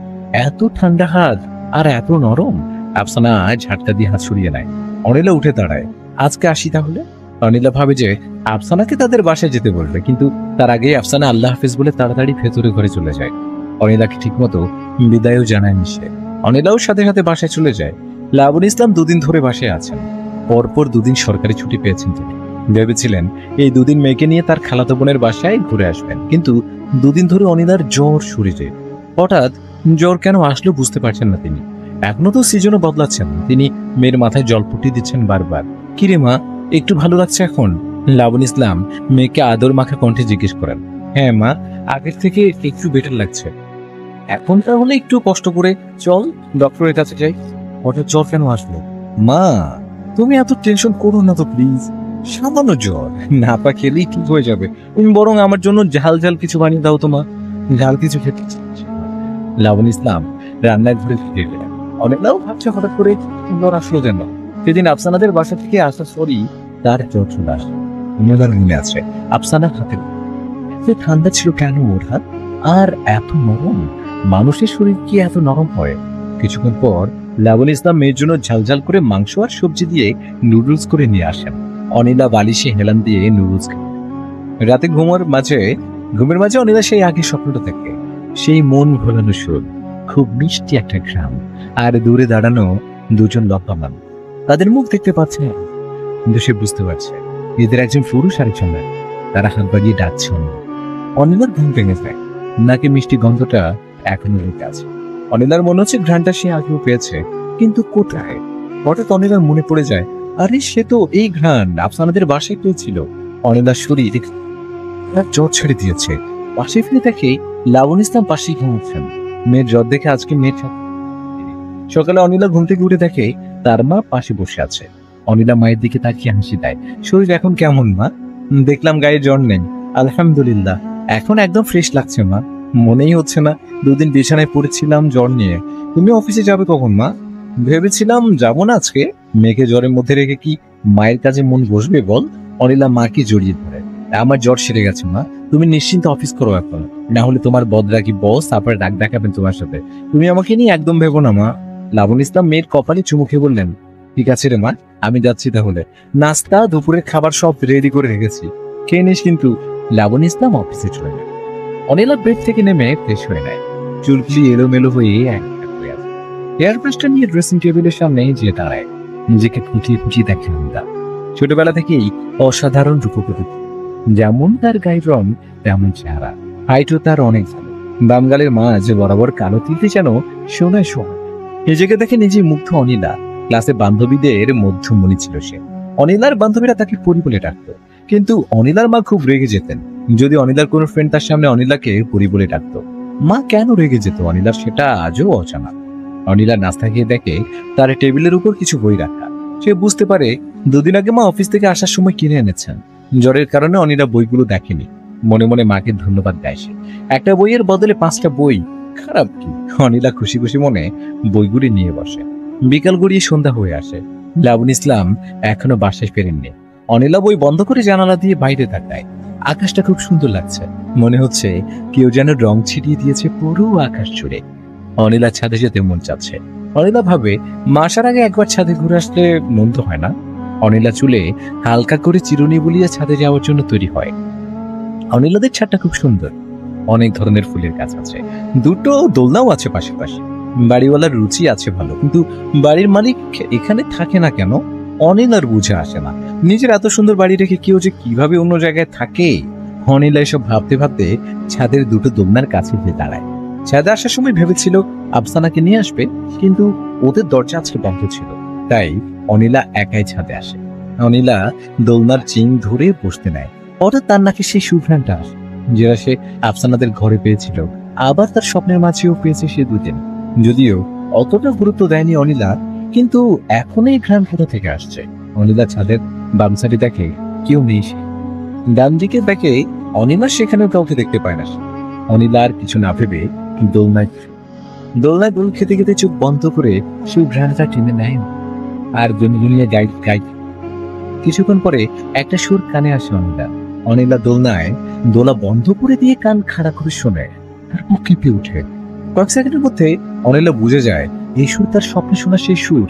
এত ঠান্ডা হাত আর এত নরম। আফসানা ঝাটকা দিয়ে হাত সরিয়ে নেয়। অনিলা উঠে দাঁড়ায়। আজকে আসি তাহলে। অনিলা ভাবে যে আফসানাকে তাদের বাসায় যেতে বলবে, কিন্তু তার আগেই আফসানা আল্লাহ হাফেজ বলে তাড়াতাড়ি ভেতরে ঘরে চলে যায়। অনিলাকে ঠিকমতো বিদায়ও জানায়নি সে। অনিলাও সাথে সাথে বাসায় চলে যায়। লাবুল ইসলাম 2 দিন ধরে বাসায় আছেন। পরপর 2 দিন সরকারি ছুটি পেয়েছেন তিনি। ভেবেছিলেন এই 2 দিন মেয়েকে নিয়ে তার খালাতো বোনের বাসায় ঘুরে আসবেন, কিন্তু 2 দিন ধরে অনিলার জ্বর শরীরে। হঠাৎ জ্বর কেন আসলো বুঝতে পারছেন না তিনি। এখনো তো সিজনও বদলাচ্ছেন। তিনি মেয়ের মাথায় জলপট্টি দিচ্ছেন বারবার। কিরে মা, একটু ভালো লাগছে এখন? লাবুল ইসলাম মেয়েকে আদর মাখা কণ্ঠে জিজ্ঞেস করেন। হ্যাঁ মা, আগের থেকে একটু বেটার লাগছে। এখন তাহলে একটু কষ্ট করে চল ডক্টরের কাছে যাই। হঠাৎ জ্বর কেন আসলো? মা, তুমি এত টেনশন করো না তো প্লিজ। সামান্য জ্বর, না পা খেলেই ঠিক হয়ে যাবে। তুমি বরং আমার জন্য ঝাল ঝাল কিছু বানিয়ে দাও তো মা। ঝাল কিছু খেতে। লাবুল ইসলাম রান্নায় ঘুরে ফিরে গেলেন। অনেকটাও ভাবছে হঠাৎ করে জ্বর আসলো কেন। সেদিন আফসানাদের বাসা থেকে আসা সরি তার জ্বর চলে আসে। উনার মনে আছে আফসানার হাতে যে ঠান্ডা ছিল কেন ওর হাত, আর এত নরম। মানুষের শরীর কি এত নরম হয়? কিছুক্ষণ পর লাবণ ইসলাম মেয়ের জন্য ঝালঝাল করে মাংস আর সবজি দিয়ে নুডলস করে নিয়ে আসেন। অনিলা বালিশে হেলান দিয়ে নুডলস খায়। রাতে ঘুমের মাঝে অনিলা সেই আগের স্বপ্নটা থাকে, সেই মন ভোলানো সুর, খুব মিষ্টি একটা গ্রাম, আর দূরে দাঁড়ানো দুজন লম্বা মানুষ। তাদের মুখ দেখতে পাচ্ছে না, কিন্তু সে বুঝতে পারছে এদের একজন পুরুষ আর একজন নারী। তারা হাত বাড়িয়ে ডাকছে অনিলার ঘুম ভেঙে যায়, নাকি মিষ্টি গন্ধটা এখনো রেখে আছে। অনিলার মনে হচ্ছে ঘ্রাণটা সে আগেও পেয়েছে, কিন্তু কোথায়? হঠাৎ অনিলার মনে পড়ে যায়, আরে সে তো এই ঘ্রাণ আফসানাদের বাসায় পেয়েছিল। অনিলার শরীর জ্বর ছেড়ে দিয়েছে। পাশে ফিরে দেখে লাবণ ইসলাম পাশেই ঘুমাচ্ছেন। মেয়ের জ্বর দেখে আজকে সকালে অনিলা ঘুম থেকে উঠে দেখে তার মা পাশে বসে আছে। অনিলা মায়ের দিকে তাকিয়ে হাসি দেয়। শরীর এখন কেমন মা? দেখলাম গায়ে জ্বর নেই, আলহামদুলিল্লাহ, এখন একদম ফ্রেশ লাগছে মা। মনেই হচ্ছে না 2 দিন বিছানায় পড়েছিলাম জ্বর নিয়ে। তুমি অফিসে যাবে কখন মা? ভেবেছিলাম যাবো না আজকে। মেয়েকে জ্বরের মধ্যে রেখে কি মায়ের কাছে মন বসবে বল? অনিলা মাকে জড়িয়ে ধরে, আমার জ্বর সেরে গেছে মা, তুমি নিশ্চিন্তে অফিস করো এখন, না হলে তোমার বদরাগী বস তারপরে রাগ দেখাবেন তোমার সাথে। তুমি আমাকে নিয়ে একদম ভেবো না মা। লাবণ ইসলাম মেয়ের কপালে চুমু খেয়ে বললেন, ঠিক আছে রে মা, আমি যাচ্ছি তাহলে। নাস্তা দুপুরের খাবার সব রেডি করে রেখেছি, খেয়ে নিস কিন্তু। লাবণ ইসলাম অফিসে চলে যায়। অনিলা বেড থেকে নেমে ফ্রেশ হয়ে নেয়, চুলগুলি এলোমেলো হয়ে হেয়ার ব্রাশটা নিয়ে ড্রেসিং টেবিলের সামনে যেয়ে দাঁড়ায়। নিজেকে ফুটিয়ে ফুটিয়ে দেখে অনিলা। ছোটবেলা থেকেই অসাধারণ রূপবতী, যেমন তার গায়ের রং তেমন চেহারা, হাইটও তার অনেক ভালো। বামগালের মাঝ বরাবর কালো তিলটি যেন সোনায় সোনা। নিজেকে দেখে নিজে মুগ্ধ অনিলা। ক্লাসে বান্ধবীদের মধ্যমণি ছিল সে। অনিলার বান্ধবীরা তাকে পরি বলে ডাকতো, কিন্তু অনিলার মা খুব রেগে যেতেন যদি অনিলার কোনো ফ্রেন্ড তার সামনে অনিলাকে পরি বলে ডাকতো। মা কেন রেগে যেত অনিলার সেটা আজও অজানা। অনিলা নাস্তা খেয়ে দেখে তার টেবিলের উপর কিছু বই রাখা। সে বুঝতে পারে 2 দিন আগে মা অফিস থেকে আসার সময় কিনে এনেছেন। জ্বরের কারণে অনিলা বইগুলো দেখেনি। মনে মনে মাকে ধন্যবাদ দেয় সে। একটা বইয়ের বদলে 5টা বই, খারাপ কি? অনিলা খুশি খুশি মনে বইগুলি নিয়ে বসে। বিকাল গড়িয়ে সন্ধ্যা হয়ে আসে। লাবণ ইসলাম এখনো বাসায় ফেরেননি। অনিলা বই বন্ধ করে জানালা দিয়ে বাইরে তাকায়। আকাশটা খুব সুন্দর লাগছে, মনে হচ্ছে কেউ যেন রং ছিটিয়ে দিয়েছে পুরো আকাশ জুড়ে। অনিলা ছাদে যেতে মন চাচ্ছে। অনিলা ভাবে মাসার আগে একবার ছাদে ঘুরে আসলে মন তো হয় না। অনিলা চুলে হালকা করে চিরুনি বুলিয়ে ছাদে যাওয়ার জন্য তৈরি হয়। অনিলাদের ছাদটা খুব সুন্দর, অনেক ধরনের ফুলের গাছ আছে, 2টো দোলনাও আছে পাশাপাশি। বাড়িওয়ালার রুচি আছে ভালো, কিন্তু বাড়ির মালিক এখানে থাকে না কেন অনিলার বুঝে আসে না। নিজের এত সুন্দর বাড়ি রেখে কেউ যে কিভাবে অন্য জায়গায় থাকে। অনিলা এসব ভাবতে ভাবতে ছাদের 2টো দোলনার কাছে গিয়ে দাঁড়ায়। ছাদে আসার সময় ভেবেছিল আফসানাকে নিয়ে আসবে, কিন্তু ওদের দরজা আজকে বন্ধ ছিল, তাই অনিলা একাই ছাদে আসে। অনিলা দোলনার চিং ধরে বসতে নেয়। হঠাৎ তার নাকি সেই সুঘ্রাণটা আসে, যেটা সে আফসানাদের ঘরে পেয়েছিল। আবার তার স্বপ্নের মাঝেও পেয়েছে সে 2 দিন। যদিও অতটা গুরুত্ব দেয়নি অনিলা, কিন্তু এখন এই ঘ্রাণ কোথা থেকে আসছে? অনিলা ছাদের বাম সাইডে দেখে কেউ নেই। সে ডান দিকে দেখে অনিলা সেখানেও কাউকে দেখতে পায় না। অনিলা আর কিছু না ভেবে দোলনায় দোল খেতে খেতে চোখ বন্ধ করে সেই ঘ্রাণটা টেনে নেয় আর গুনগুনিয়ে গাইড। কিছুক্ষণ পরে একটা সুর কানে আসে অনিলা দোলা বন্ধ করে দিয়ে কান খাড়া করে শোনে। তার বুক কেঁপে উঠে। কয়েক সেকেন্ডের মধ্যে অনিলা বুঝে যায় এই সুর তার স্বপ্নে শোনা সেই সুর।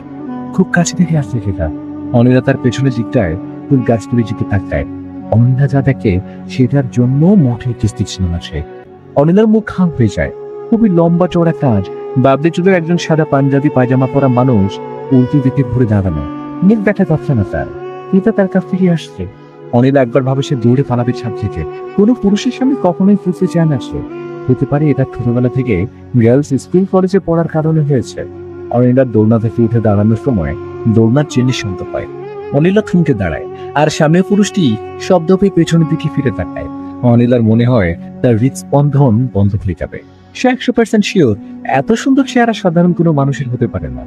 খুব কাছে থেকে আসছে সেটা। অনিলা তার পেছনের দিকটায় ফুল গাছগুলি দিকে তাকায়। অনিলা যা দেখে সেটার জন্য মোটেই কিস্তিক ছিল না সে। অনিলার মুখ খাম হয়ে যায়। খুবই লম্বা চওড়া কাজ, বাবলি চুলের একজন সাদা পাঞ্জাবি পায়জামা পরা মানুষ উল্টো দিকে ঘুরে দাঁড়ানো। মুখ দেখা যাচ্ছে না তার, এটা তার কাছ থেকে আসছে। অনিলা একবার ভাবে সে দৌড়ে পালাবে ছাদ থেকে। কোনো পুরুষের সামনে কখনোই ফুটতে চায় না সে। হতে পারে এটা ছোটবেলা থেকে গার্লস স্কুল কলেজে পড়ার কারণে হয়েছে। অনিলার দোলনা থেকে উঠে দাঁড়ানোর সময় দোলনার চেনে শব্দ পায়। অনিলা থমকে দাঁড়ায়, আর সামনে পুরুষটি শব্দ পেয়ে পেছনের দিকে ফিরে তাকায়। অনিলার মনে হয় তার হৃদস্পন্দন বন্ধ হয়ে যাবে। সে 100% শিওর এত সুন্দর চেহারা সাধারণ কোনো মানুষের হতে পারে না।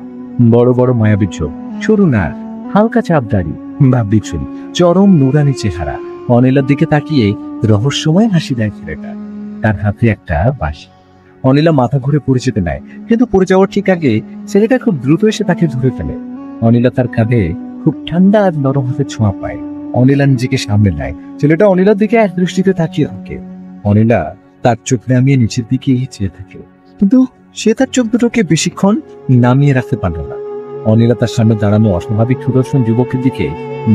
বড় বড় মায়াবী চোখ, সরু নাক, হালকা চাপ দাড়ি, ভাববি চুল, চরম নুরানি চেহারা। অনিলার দিকে তাকিয়ে রহস্যময় হাসি দেয় ছেলেটা। তার হাতে একটা বাঁশি। অনিলা মাথা ঘুরে পড়ে যেতে নেয়, কিন্তু পড়ে যাওয়ার ঠিক আগে ছেলেটা খুব দ্রুত এসে তাকে ধরে ফেলে। অনিলা তার কাঁধে খুব ঠান্ডা আর নরম হাতে ছোঁয়া পায়। অনিলা নিজেকে সামনে নেয়। ছেলেটা অনিলার দিকে এক দৃষ্টিতে তাকিয়ে থাকে। অনিলা তার চোখ নামিয়ে নিচের দিকে চেয়ে থাকে, কিন্তু সে তার চোখ দুটোকে বেশিক্ষণ নামিয়ে রাখতে পারল না। অনিলা তার সামনে দাঁড়ানো অস্বাভাবিক সুদর্শন যুবকের দিকে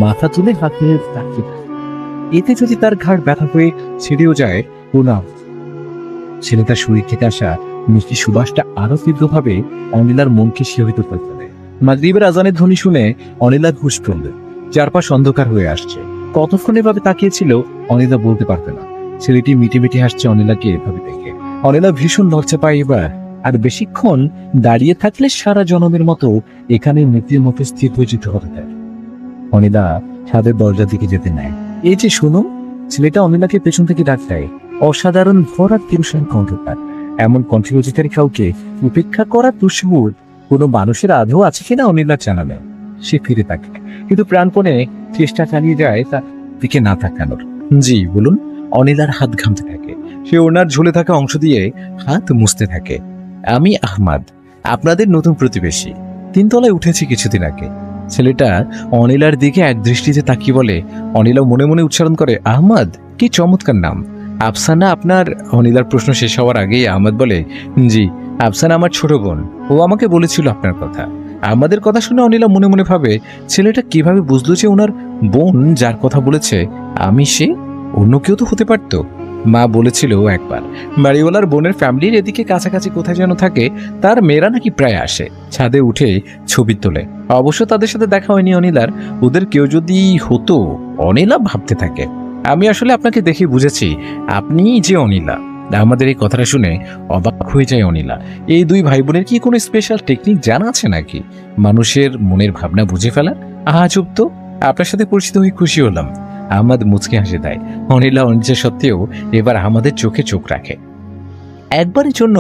মাথা তুলে হাত নিয়ে তাকিয়ে থাকে। এতে যদি তার ঘাড় ব্যথা হয়ে ছিঁড়েও যায় প্রণাম। ছেলেটার শরীর থেকে আসা মিষ্টি সুবাসটা আরো তীব্রভাবে অনিলার মনকে শিহরিত করে ফেলে। মাগরিবের আজানের ধ্বনি শুনে অনিলার হুঁশ ফেলল। চারপাশ অন্ধকার হয়ে আসছে। কতক্ষণ এভাবে তাকিয়েছিল অনিলা বলতে পারবে না। ছেলেটি মিটি মিটি হাসছে অনিলাকে এভাবে দেখে। অনিলা ভীষণ লজ্জা পায় এবার। আর বেশিক্ষণ দাঁড়িয়ে থাকলে সারা জনমের মতো এখানে মৃত্যুর মতো স্থির হয়ে যেতে হবে তার। অনিলা ছাদের দরজার দিকে যেতে নেয়। এই যে শোনো, ছেলেটা অনিলাকে পেছন থেকে ডাক দেয়। অসাধারণ ভরা তীব্র কণ্ঠটা। এমন কণ্ঠরোধিকারী কাউকে উপেক্ষা করা দুঃসাহস কোনো মানুষের আদৌ আছে কিনা অনিলা জানালে। সে ফিরে থাকে, কিন্তু প্রাণপণে চেষ্টা চালিয়ে যায় তার দিকে না তাকানোর। জি বলুন। অনিলার হাত ঘামতে থাকে। সে ওনার ঝুলে থাকা অংশ দিয়ে হাত মুছতে থাকে। আমি আহমাদ, আপনাদের নতুন প্রতিবেশী। 3 তলায় উঠেছি কিছুদিন আগে। ছেলেটা অনিলার দিকে এক দৃষ্টিতে তাকিয়ে বলে। অনিলা মনে মনে উচ্চারণ করে, আহমাদ, কি চমৎকার নাম। আফসানা আপনার? অনিলার প্রশ্ন শেষ হওয়ার আগেই আহমাদ বলে, জি, আফসানা আমার ছোট বোন। ও আমাকে বলেছিল আপনার কথা। আমাদের কথা শুনে অনিলা মনে মনে ভাবে, ছেলেটা কিভাবে বুঝলো যে ওনার বোন যার কথা বলেছে আমি সে? অন্য কেউ তো হতে পারত। মা বলেছিল একবার বাড়িওয়ালার বোনের ফ্যামিলির এদিকে কাছাকাছি কোথায় যেন থাকে, তার মেয়েরা নাকি প্রায় আসে, ছাদে উঠে ছবি তোলে। অবশ্য তাদের সাথে দেখা হয়নি অনিলার। ওদের কেউ যদি হতো, অনিলা ভাবতে থাকে। আমি আসলে আপনাকে দেখে বুঝেছি আপনি যে অনিলা। আমাদের এই কথাটা শুনে অবাক হয়ে যায় অনিলা। এই 2 ভাই বোনের কি কোনো স্পেশাল টেকনিক জানা আছে নাকি মানুষের মনের ভাবনা বুঝে ফেলা? আজব তো। আপনার সাথে পরিচিত হয়ে খুশি হলাম। আহমাদ মুচকে হাসি দেয়। অনিলা অনিচ্ছা সত্ত্বেও এবার আমাদের চোখে চোখ রাখে। একবারের জন্য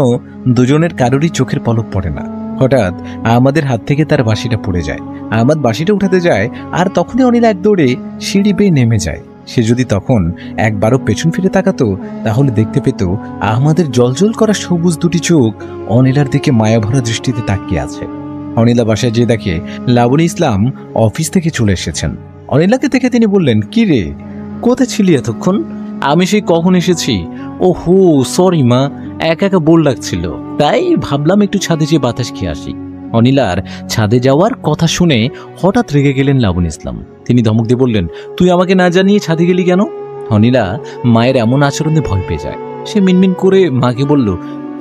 দুজনের কারোরই চোখের পলক পড়ে না। হঠাৎ আমাদের হাত থেকে তার বাঁশিটা পড়ে যায়। আহমাদ বাঁশিটা উঠাতে যায়, আর তখনই অনিলা এক দৌড়ে সিঁড়ি বেয়ে নেমে যায়। সে যদি তখন একবারও পেছন ফিরে তাকাতো, তাহলে দেখতে পেত আহমাদের জলজল করা সবুজ 2টি চোখ অনিলার দিকে মায়াভরা দৃষ্টিতে তাকিয়ে আছে। অনিলা বাসায় যেয়ে দেখে লাবণী ইসলাম অফিস থেকে চলে এসেছেন। অনিলাকে দেখে তিনি বললেন, কি রে, কোথায় ছিলি এতক্ষণ? আমি সেই কখন এসেছি। ওহো সরি মা, একা একা বোর লাগছিল, তাই ভাবলাম একটু ছাদে যেয়ে বাতাস খেয়ে আসি। অনিলার ছাদে যাওয়ার কথা শুনে হঠাৎ রেগে গেলেন লাবণী ইসলাম। তিনি ধমক দিয়ে বললেন, তুই আমাকে না জানিয়ে ছাদে গেলি কেন? অনিলা মায়ের এমন আচরণে ভয় পেয়ে যায়। সে মিনমিন করে মাকে বলল,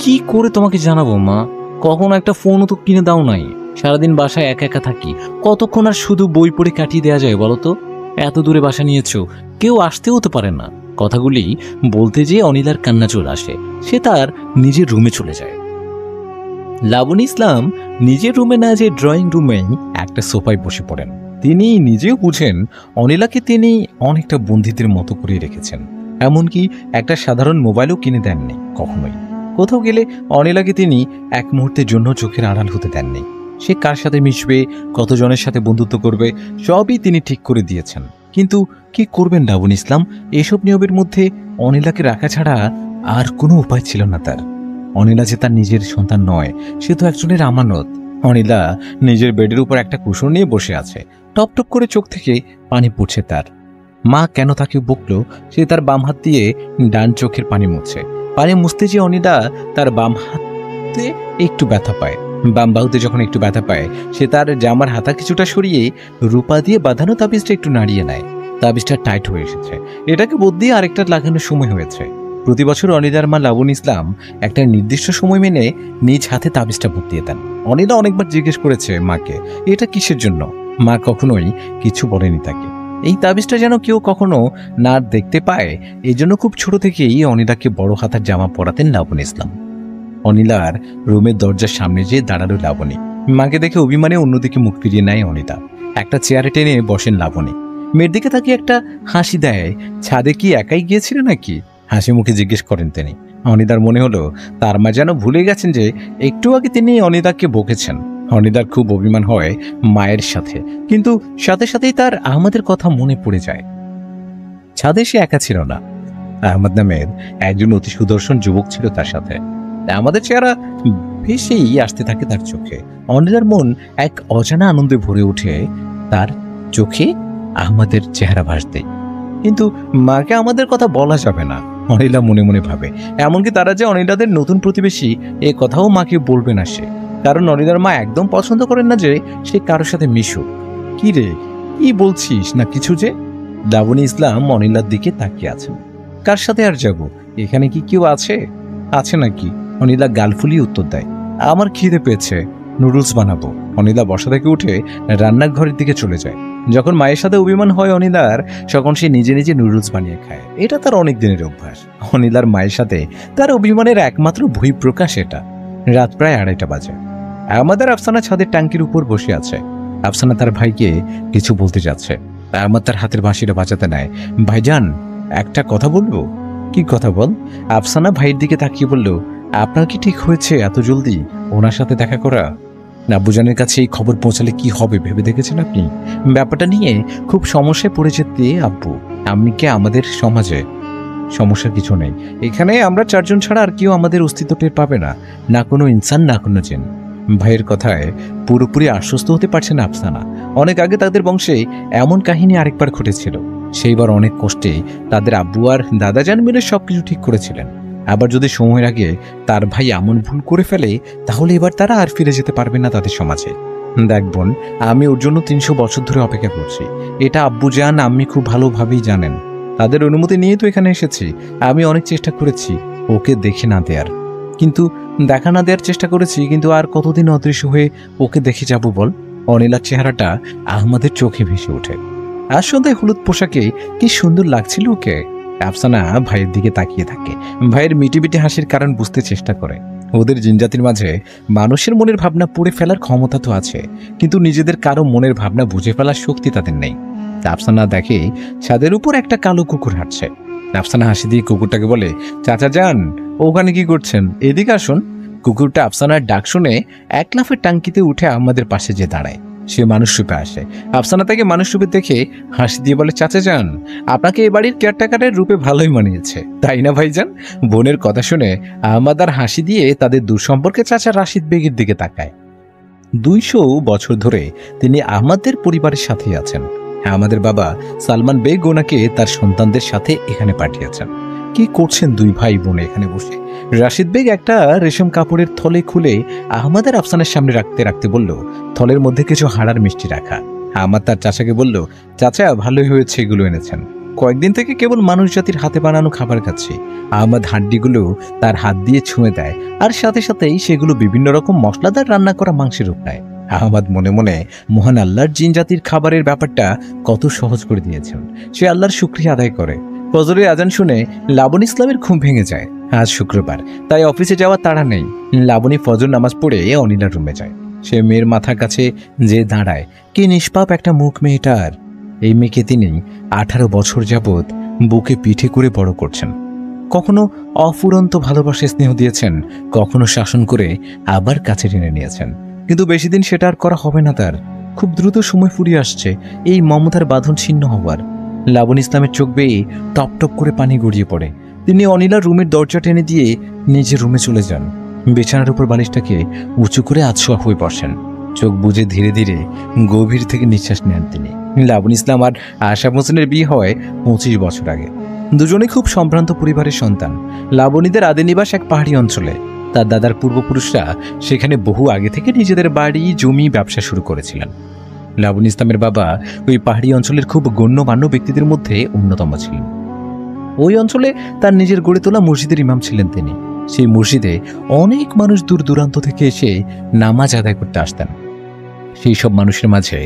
কি করে তোমাকে জানাবো মা, কখনো একটা ফোনও তো কিনে দাও নাই। সারাদিন বাসায় একা একা থাকি, কতক্ষণ আর শুধু বই পড়ে কাটিয়ে দেওয়া যায় বলো তো? এত দূরে বাসা নিয়েছো, কেউ আসতেও তো পারে না। কথাগুলি বলতে যেয়ে অনিলার কান্না চলে আসে। সে তার নিজের রুমে চলে যায়। লাবণী ইসলাম নিজের রুমে না, যে ড্রয়িং রুমেই একটা সোফায় বসে পড়েন। তিনি নিজেও বুঝেন অনিলাকে তিনি অনেকটা বন্ধুদের মতো করে রেখেছেন। এমনকি একটা সাধারণ মোবাইলও কিনে দেননি কখনোই। কোথাও গেলে অনিলাকে তিনি এক মুহূর্তের জন্য চোখের আড়াল হতে দেননি। সে কার সাথে মিশবে, কতজনের সাথে বন্ধুত্ব করবে, সবই তিনি ঠিক করে দিয়েছেন। কিন্তু কি করবেন লাবণী ইসলাম? এসব নিয়মের মধ্যে অনিলাকে রাখা ছাড়া আর কোনো উপায় ছিল না তার। অনিলা যে তার নিজের সন্তান নয়, সে তো একজনের আমানত। অনিলা নিজের বেডের উপর একটা কুশন নিয়ে বসে আছে। টপ টপ করে চোখ থেকে পানি পড়ছে তার। মা কেন তাকে বকলো, সে তার বাম হাত দিয়ে ডান চোখের পানি মুছছে। পানি মুছতে যে অনিলা তার বাম হাতে একটু ব্যথা পায়। বাম বাহুতে যখন একটু ব্যথা পায়, সে তার জামার হাতা কিছুটা সরিয়ে রূপা দিয়ে বাঁধানো তাবিজটা একটু নাড়িয়ে নেয়। তাবিজটা টাইট হয়ে এসেছে। এটাকে বদলিয়ে আরেকটা লাগানোর সময় হয়েছে। প্রতি বছর অনিলার মা লাবণী ইসলাম একটা নির্দিষ্ট সময় মেনে নিজ হাতে তাবিজটা বদলিয়ে দেন। অনিলা অনেকবার জিজ্ঞেস করেছে মাকে, এটা কিসের জন্য? মা কখনোই কিছু বলেনি তাকে। এই তাবিজটা যেন কেউ কখনো না দেখতে পায়, এই জন্য খুব ছোট থেকেই অনিলাকে বড় হাতার জামা পরাতেন লাবণী ইসলাম। অনিলার রুমের দরজার সামনে যেয়ে দাঁড়ালো লাবণী। মাকে দেখে অভিমানে অন্যদিকে মুখ ফিরিয়ে নেয় অনিলা। একটা চেয়ারে টেনে বসেন লাবণী। মেয়ের দিকে তাকিয়ে একটা হাসি দেয়। ছাদে কি একাই গিয়েছিল নাকি? হাসি মুখে জিজ্ঞেস করেন তিনি। অনিলার মনে হলো তার মা যেন ভুলে গেছেন যে একটু আগে তিনি অনিলাকে বকেছেন। অনিলার খুব অভিমান হয় মায়ের সাথে, কিন্তু সাথে সাথেই তার আহমদের কথা মনে পড়ে যায়। ছাদে সে একা ছিল না। আহমদ নামের একজন অতি সুদর্শন যুবক ছিল তার সাথে। আমাদের চেহারা ভেসেই আসতে থাকে তার চোখে। অনিলার মন এক অজানা আনন্দে ভরে ওঠে তার চোখে আহমদের চেহারা ভাসতেই। কিন্তু মাকে আমাদের কথা বলা যাবে না। অনিলা মনে মনে ভাবে। এমনকি তারা যে অনিলাদের নতুন প্রতিবেশী এ কথাও মাকে বলবে না সে, কারণ অনিলার মা একদম পছন্দ করেন না যে সে কারোর সাথে মিশুক। কি রে, কি বলছিস না কিছু যে? লাবণী ইসলাম অনিলার দিকে তাকিয়ে আছেন। কার সাথে আর যাব, এখানে কি কেউ আছে? আছে নাকি? অনিলা গাল ফুলিয়ে উত্তর দেয়, আমার খিদে পেয়েছে, নুডলস বানাবো। অনিলা বসা থেকে উঠে রান্নাঘরের দিকে চলে যায়। যখন মায়ের সাথে অভিমান হয় অনিলার, তখন সে নিজে নিজে নুডলস বানিয়ে খায়। এটা তার অনেক দিনের অভ্যাস। অনিলার মায়ের সাথে তার অভিমানের একমাত্র বহিঃপ্রকাশ এটা। রাত প্রায় 2:30 বাজে। আমাদের আফসানা ছাদের ট্যাঙ্কির উপর বসে আছে। আফসানা তার ভাইকে কিছু বলতে যাচ্ছে। আমার তার হাতের বাঁশিটা বাজাতে নেয়। ভাইজান, একটা কথা বলবো। কি কথা বল? আফসানা ভাইয়ের দিকে তাকিয়ে বলল, আপনার কি ঠিক হয়েছে এত জলদি ওনার সাথে দেখা করা? আব্বুজানের কাছে এই খবর পৌঁছালে কি হবে ভেবে দেখেছেন আপনি? ব্যাপারটা নিয়ে খুব সমস্যায় পড়ে যেতে আব্বু। আপনি কি আমাদের সমাজে? সমস্যার কিছু নেই, এখানে আমরা 4 জন ছাড়া আর কেউ আমাদের অস্তিত্ব টের পাবে না, না কোনো ইনসান না কোনো জিন। ভাইয়ের কথায় পুরোপুরি আশ্বস্ত হতে পারছে না আফসানা। অনেক আগে তাদের বংশে এমন কাহিনী আরেকবার ঘটেছিল। সেইবার অনেক কষ্টে তাদের আব্বু আর দাদাজান মিলে সবকিছু ঠিক করেছিলেন। আবার যদি সময়ের আগে তার ভাই এমন ভুল করে ফেলে, তাহলে এবার তারা আর ফিরে যেতে পারবে না তাদের সমাজে। দেখ বোন, আমি ওর জন্য 300 বছর ধরে অপেক্ষা করছি। এটা আব্বুজান আম্মি খুব ভালোভাবেই জানেন। তাদের অনুমতি নিয়ে তো এখানে এসেছি। আমি অনেক চেষ্টা করেছি ওকে দেখে না দেওয়ার, কিন্তু দেখা না দেওয়ার চেষ্টা করেছি, কিন্তু আর কতদিন অদৃশ্য হয়ে ওকে দেখে যাব বল? অনিলার চেহারাটা আহমদের চোখে ভেসে ওঠে। আর সন্ধ্যায় হলুদ পোশাকে কি সুন্দর লাগছিল ওকে। আফসানা ভাইয়ের দিকে তাকিয়ে থাকে। ভাইয়ের মিটিমিটি হাসির কারণ বুঝতে চেষ্টা করে। ওদের জিনজাতির মাঝে মানুষের মনের ভাবনা পড়ে ফেলার ক্ষমতা তো আছে, কিন্তু নিজেদের কারো মনের ভাবনা বুঝে ফেলার শক্তি তাদের নেই। আফসানা দেখে ছাদের উপর একটা কালো কুকুর হাঁটছে। আফসানা হাসি দিয়ে কুকুরটাকে বলে, চাচা যান, ওখানে কি করছেন? এদিকে আসুন। কুকুরটা আফসানার ডাক শুনে এক লাফে টাঙ্কিতে উঠে আমাদের পাশে যে দাঁড়ায়। সে মানুষ রূপে আসে। আফসানা তাকে মানুষ রূপে দেখে হাসি দিয়ে বলে, চাচা যান, আপনাকে এ বাড়ির কেয়ারটেকারের রূপে ভালোই মানিয়েছে, তাই না ভাইজান? বোনের কথা শুনে আহমদ আর হাসি দিয়ে তাদের দূর সম্পর্কে চাচা রাশিদ বেগের দিকে তাকায়। 200 বছর ধরে তিনি আহমদের পরিবারের সাথেই আছেন। আমাদের বাবা সালমান বেগ ওনাকে তার সন্তানদের সাথে এখানে পাঠিয়েছেন। কি করছেন দুই ভাই বোন এখানে বসে? রাশিদ বেগ একটা রেশম কাপড়ের থলে খুলে আহমদের আফসানের সামনে রাখতে রাখতে বলল, থলের মধ্যে কিছু হাড়ার মিষ্টি রাখা। আহমদ তার চাচাকে বলল, চাচা ভালোই হয়েছে এগুলো এনেছেন। কয়েকদিন থেকে কেবল মানুষ জাতির হাতে বানানো খাবার খাচ্ছি। আহমদ হাড্ডিগুলো তার হাত দিয়ে ছুঁয়ে দেয়, আর সাথে সাথেই সেগুলো বিভিন্ন রকম মশলাদার রান্না করা মাংসের রূপ নেয়। আহমদ মনে মনে মহান আল্লাহর জিন জাতির খাবারের ব্যাপারটা কত সহজ করে দিয়েছেন। সে আল্লাহর শুকরিয়া আদায় করে। ফজরের আজান শুনে লাবণী ইসলামের ঘুম ভেঙে যায়। আজ শুক্রবার, তাই অফিসে যাওয়ার তাড়া নেই। লাবণী ফজর নামাজ পড়ে অনিলার রুমে যায়। সে মেয়ের মাথার কাছে যে দাঁড়ায়। কি নিষ্পাপ একটা মুখ মেয়েটার। এই মেয়েকে তিনি 18 বছর যাবৎ বুকে পিঠে করে বড় করছেন। কখনো অফুরন্ত ভালোবাসে স্নেহ দিয়েছেন, কখনো শাসন করে আবার কাছে টেনে নিয়েছেন, কিন্তু বেশি দিন সেটা আর করা হবে না তার। খুব দ্রুত সময় ফুরিয়ে আসছে এই মমতার বাঁধন ছিন্ন হওয়ার। লাবণী ইসলামের চোখ বেয়ে টপ টপ করে পানি গড়িয়ে পড়ে। তিনি অনিলার রুমের দরজা টেনে দিয়ে নিজের রুমে চলে যান। বিছানার উপর বালিশটাকে উঁচু করে আধশোয়া হয়ে বসেন। চোখ বুজে ধীরে ধীরে গভীর থেকে নিঃশ্বাস নেন তিনি। লাবণী ইসলাম আর আশা হোসেনের বিয়ে হয় 25 বছর আগে। দুজনেই খুব সম্ভ্রান্ত পরিবারের সন্তান। লাবণীদের আদি নিবাস এক পাহাড়ি অঞ্চলে। তার দাদার পূর্বপুরুষরা সেখানে বহু আগে থেকে নিজেদের বাড়ি জমি ব্যবসা শুরু করেছিলেন। লাবণী ইসলামের বাবা ওই পাহাড়ি অঞ্চলের খুব গণ্যমান্য ব্যক্তিদের মধ্যে অন্যতম ছিলেন। ওই অঞ্চলে তার নিজের গড়ে তোলা মসজিদের ইমাম ছিলেন তিনি। সেই মসজিদে অনেক মানুষ দূর দূরান্ত থেকে এসে নামাজ আদায় করতে আসতেন। সেই সব মানুষের মাঝে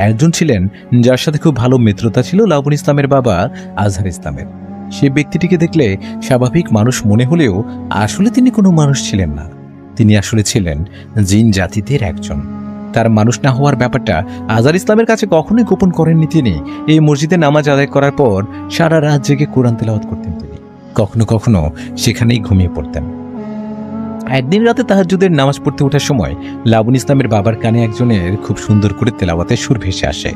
একজন ছিলেন যার সাথে খুব ভালো মিত্রতা ছিল লাবণী ইসলামের বাবা আজহার ইসলামের। সে ব্যক্তিটিকে দেখলে স্বাভাবিক মানুষ মনে হলেও আসলে তিনি কোনো মানুষ ছিলেন না। তিনি আসলে ছিলেন জিন জাতিদের একজন। তার মানুষ না হওয়ার ব্যাপারটা আজহার ইসলামের কাছে কখনোই গোপন করেননি তিনি। এই মসজিদে নামাজ আদায় করার পর সারা রাত জেগে কোরআন তেলাওয়াত করতেন তিনি। কখনো কখনো সেখানেই ঘুমিয়ে পড়তেন। একদিন রাতে তাহাজ্জুদের নামাজ পড়তে ওঠার সময় লাবণী ইসলামের বাবার কানে একজনের খুব সুন্দর করে তেলাওয়াতের সুর ভেসে আসে।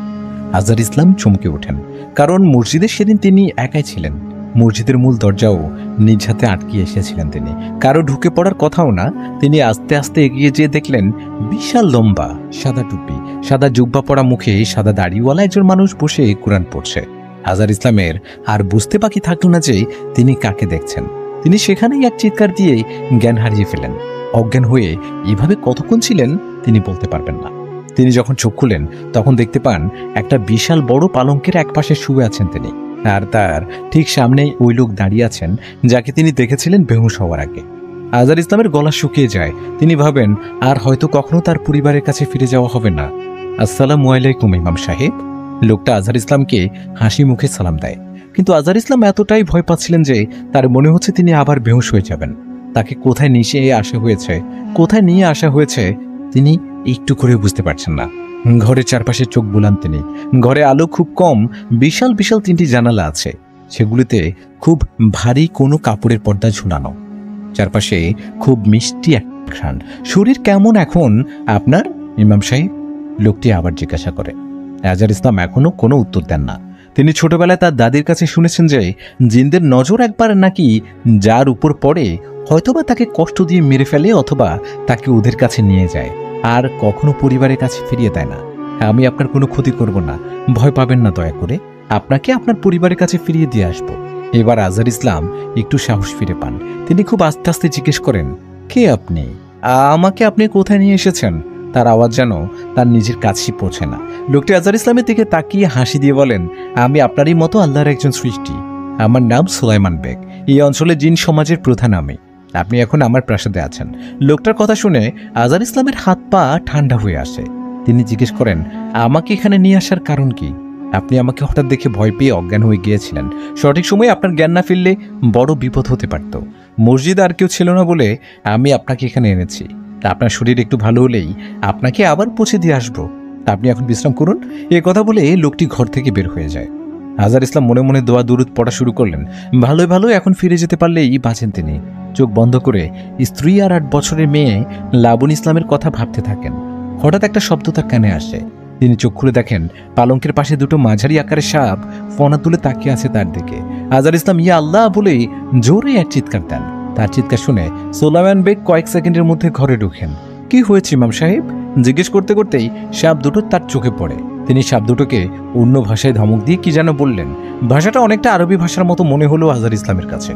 আজহার ইসলাম চমকে ওঠেন, কারণ মসজিদে সেদিন তিনি একাই ছিলেন। মসজিদের মূল দরজাও নিজ হাতে আটকে এসেছিলেন তিনি। কারো ঢুকে পড়ার কথাও না। তিনি আস্তে আস্তে এগিয়ে যেয়ে দেখলেন বিশাল লম্বা সাদা টুপি, সাদা জুব্বা পরা মুখে সাদা দাড়িওয়ালা একজন মানুষ বসে কোরআন পড়ছে। আজহার ইসলামের আর বুঝতে বাকি থাকলো না যে তিনি কাকে দেখছেন। তিনি সেখানেই এক চিৎকার দিয়ে জ্ঞান হারিয়ে ফেলেন। অজ্ঞান হয়ে এভাবে কতক্ষণ ছিলেন তিনি বলতে পারবেন না। তিনি যখন চোখ খুলেন তখন দেখতে পান একটা বিশাল বড় পালঙ্কের একপাশে শুয়ে আছেন তিনি, আর তার ঠিক সামনেই ওই লোক দাঁড়িয়ে আছেন যাকে তিনি দেখেছিলেন বেহুশ হওয়ার আগে। আজহার ইসলামের গলা শুকিয়ে যায়। তিনি ভাবেন আর হয়তো কখনো তার পরিবারের কাছে ফিরে যাওয়া হবে না। আসসালামু আলাইকুম ইমাম সাহেব। লোকটা আজহার ইসলামকে হাসি মুখে সালাম দেয়, কিন্তু আজহার ইসলাম এতটাই ভয় পাচ্ছিলেন যে তার মনে হচ্ছে তিনি আবার বেহুশ হয়ে যাবেন। তাকে কোথায় কোথায় নিয়ে আসা হয়েছে তিনি একটু করে বুঝতে পারছেন না। ঘরের চারপাশে চোখ বুলান তিনি। ঘরে আলো খুব কম। বিশাল বিশাল 3টি জানালা আছে, সেগুলিতে খুব ভারী কোনো কাপড়ের পর্দা ঝুলানো। চারপাশে খুব মিষ্টি এক ঘ্রাণ। শরীর কেমন এখন আপনার ইমাম সাহেব? লোকটি আবার জিজ্ঞাসা করে। আজহার ইসলাম এখনো কোনো উত্তর দেন না। তিনি ছোটবেলায় তার দাদির কাছে শুনেছেন যে জিনদের নজর একবার নাকি যার উপর পড়ে হয়তোবা তাকে কষ্ট দিয়ে মেরে ফেলে অথবা তাকে ওদের কাছে নিয়ে যায় আর কখনো পরিবারের কাছে ফিরিয়ে দেয় না। আমি আপনার কোনো ক্ষতি করব না, ভয় পাবেন না, দয়া করে আপনাকে আপনার পরিবারের কাছে ফিরিয়ে দিয়ে আসবো। এবার আজহার ইসলাম একটু সাহস ফিরে পান। তিনি খুব আস্তে আস্তে জিজ্ঞেস করেন, কে আপনি? আমাকে আপনি কোথায় নিয়ে এসেছেন? তার আওয়াজ যেন তার নিজের কাছেই পৌঁছে না। লোকটি আজহার ইসলামের দিকে তাকিয়ে হাসি দিয়ে বলেন, আমি আপনারই মতো আল্লাহর একজন সৃষ্টি। আমার নাম সুলাইমান বেগ। এই অঞ্চলে জিন সমাজের প্রধান আমি। আপনি এখন আমার প্রাসাদে আছেন। লোকটার কথা শুনে আজহার ইসলামের হাত পা ঠান্ডা হয়ে আসে। তিনি জিজ্ঞেস করেন, আমাকে এখানে নিয়ে আসার কারণ কি? আপনি আমাকে হঠাৎ দেখে ভয় পেয়ে অজ্ঞান হয়ে গিয়েছিলেন। সঠিক সময়ে আপনার জ্ঞান না ফিরলে বড় বিপদ হতে পারত। মসজিদে আর কেউ ছিল না বলে আমি আপনাকে এখানে এনেছি। আপনার শরীর একটু ভালো হলেই আপনাকে আবার পৌঁছে দিয়ে আসবো। আপনি এখন বিশ্রাম করুন। এ কথা বলে লোকটি ঘর থেকে বের হয়ে যায়। আজহার ইসলাম মনে মনে দোয়া দুরুদ পড়া শুরু করলেন। ভালোই ভালো এখন ফিরে যেতে পারলেই বাঁচেন তিনি। চোখ বন্ধ করে স্ত্রী আর 8 বছরের মেয়ে লাবণ ইসলামের কথা ভাবতে থাকেন। হঠাৎ একটা শব্দ তার কানে আসে। তিনি চোখ খুলে দেখেন পালঙ্কের পাশে 2টো মাঝারি আকারের সাপ ফনা তুলে তাকিয়ে আছে তার দিকে। আজহার ইসলাম ইয়া আল্লাহ বলে জোরে এক চিৎকার দেন। তার চিৎকার শুনে সুলাইমান বেগ কয়েক সেকেন্ডের মধ্যে ঘরে ঢুকেন। কি হয়েছে ইমাম সাহেব? জিজ্ঞেস করতে করতেই সাপ দুটো তার চোখে পড়ে। তিনি সাপ দুটোকে অন্য ভাষায় ধমক দিয়ে কি যেন বললেন। ভাষাটা অনেকটা আরবি ভাষার মতো মনে হলো আজহার ইসলামের কাছে।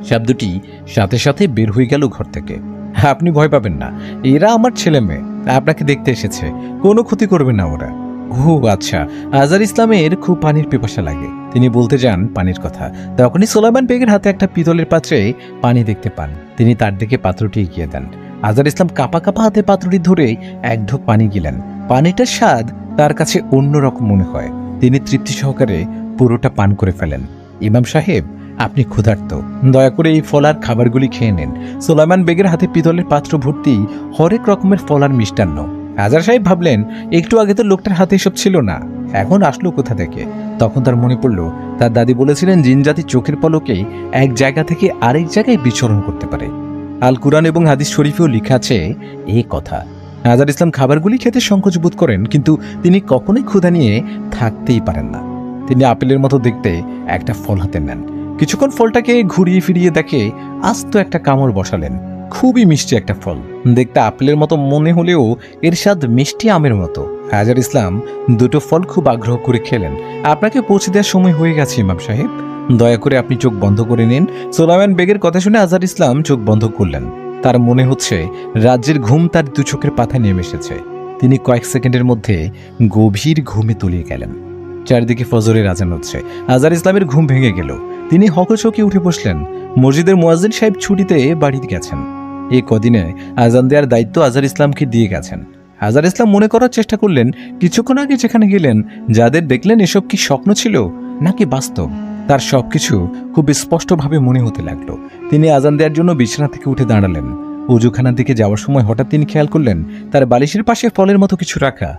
সাপ দুটি সাথে সাথে বের হয়ে গেল ঘর থেকে। আপনি ভয় পাবেন না, এরা আমার ছেলে মেয়ে, আপনাকে দেখতে এসেছে, কোনো ক্ষতি করবে না ওরা। ও আচ্ছা। আজহার ইসলামের খুব পানির পিপাসা লাগে। তিনি বলতে যান পানির কথা, তখনই সুলাইমান বেগের হাতে একটা পিতলের পাত্রে পানি দেখতে পান। তিনি তার দিকে পাত্রটি এগিয়ে দেন। আজহার ইসলাম কাঁপা কাঁপা হাতে পাত্রটি ধরে এক ঢোক পানি গিলেন। পানিটার স্বাদ তার কাছে অন্যরকম মনে হয়। তিনি তৃপ্তি সহকারে পুরোটা পান করে ফেলেন। ইমাম সাহেব, আপনি ক্ষুধার্ত, দয়া করে এই ফল আর খাবারগুলি খেয়ে নেন। সুলাইমান বেগের হাতে পিতলের পাত্র ভর্তি হরেক রকমের ফল আর মিষ্টান্ন। আজহার সাহেব ভাবলেন, একটু আগে তো লোকটার হাতে এসব ছিল না, এখন আসলো কোথা থেকে? তখন তার মনে পড়ল তার দাদি বলেছিলেন জিনজাতি চোখের পলকে এক জায়গা থেকে আরেক জায়গায় বিচরণ করতে পারে। আল কুরআন এবং হাদিস শরীফেও লেখা আছে এই কথা। আজহার ইসলাম খাবারগুলি খেতে সংকোচ বোধ করেন, কিন্তু তিনি কখনোই ক্ষুধা নিয়ে থাকতেই পারেন না। তিনি আপেলের মতো দেখতে একটা ফল হাতে নেন। কিছুক্ষণ ফলটাকে ঘুরিয়ে ফিরিয়ে দেখে আস্ত একটা কামড় বসালেন। খুবই মিষ্টি একটা ফল, দেখতে আপেলের মতো মনে হলেও এর স্বাদ মিষ্টি আমের মতো। আজহার ইসলাম 2টো ফল খুব আগ্রহ করে খেলেন। আপনাকে পৌঁছে দেওয়ার সময় হয়ে গেছে ইমাম সাহেব, দয়া করে আপনি চোখ বন্ধ করে নিন। সুলাইমান বেগের কথা শুনে আজহার ইসলাম চোখ বন্ধ করলেন। তার মনে হচ্ছে রাজ্যের ঘুম তার 2 চোখের পাতায় নেমে এসেছে। তিনি কয়েক সেকেন্ডের মধ্যে গভীর ঘুমে তলিয়ে গেলেন। চারিদিকে ফজরের আজান হচ্ছে। আজহার ইসলামের ঘুম ভেঙে গেল। তিনি হকচকে উঠে বসলেন। মসজিদের মুয়াজ্জিন সাহেব ছুটিতে বাড়িতে গেছেন। এই কদিনে আজান দেওয়ার দায়িত্ব আজহার ইসলামকে দিয়ে গেছেন। আজহার ইসলাম মনে করার চেষ্টা করলেন কিছুক্ষণ আগে যেখানে গেলেন যাদের দেখলেন এসব কি স্বপ্ন ছিল নাকি বাস্তব। তার সবকিছু খুব স্পষ্টভাবে মনে হতে লাগলো। তিনি আজান দেওয়ার জন্য বিছানা থেকে উঠে দাঁড়ালেন। ওজুখানার দিকে যাওয়ার সময় হঠাৎ তিনি খেয়াল করলেন তার বালিশের পাশে ফলের মতো কিছু রাখা,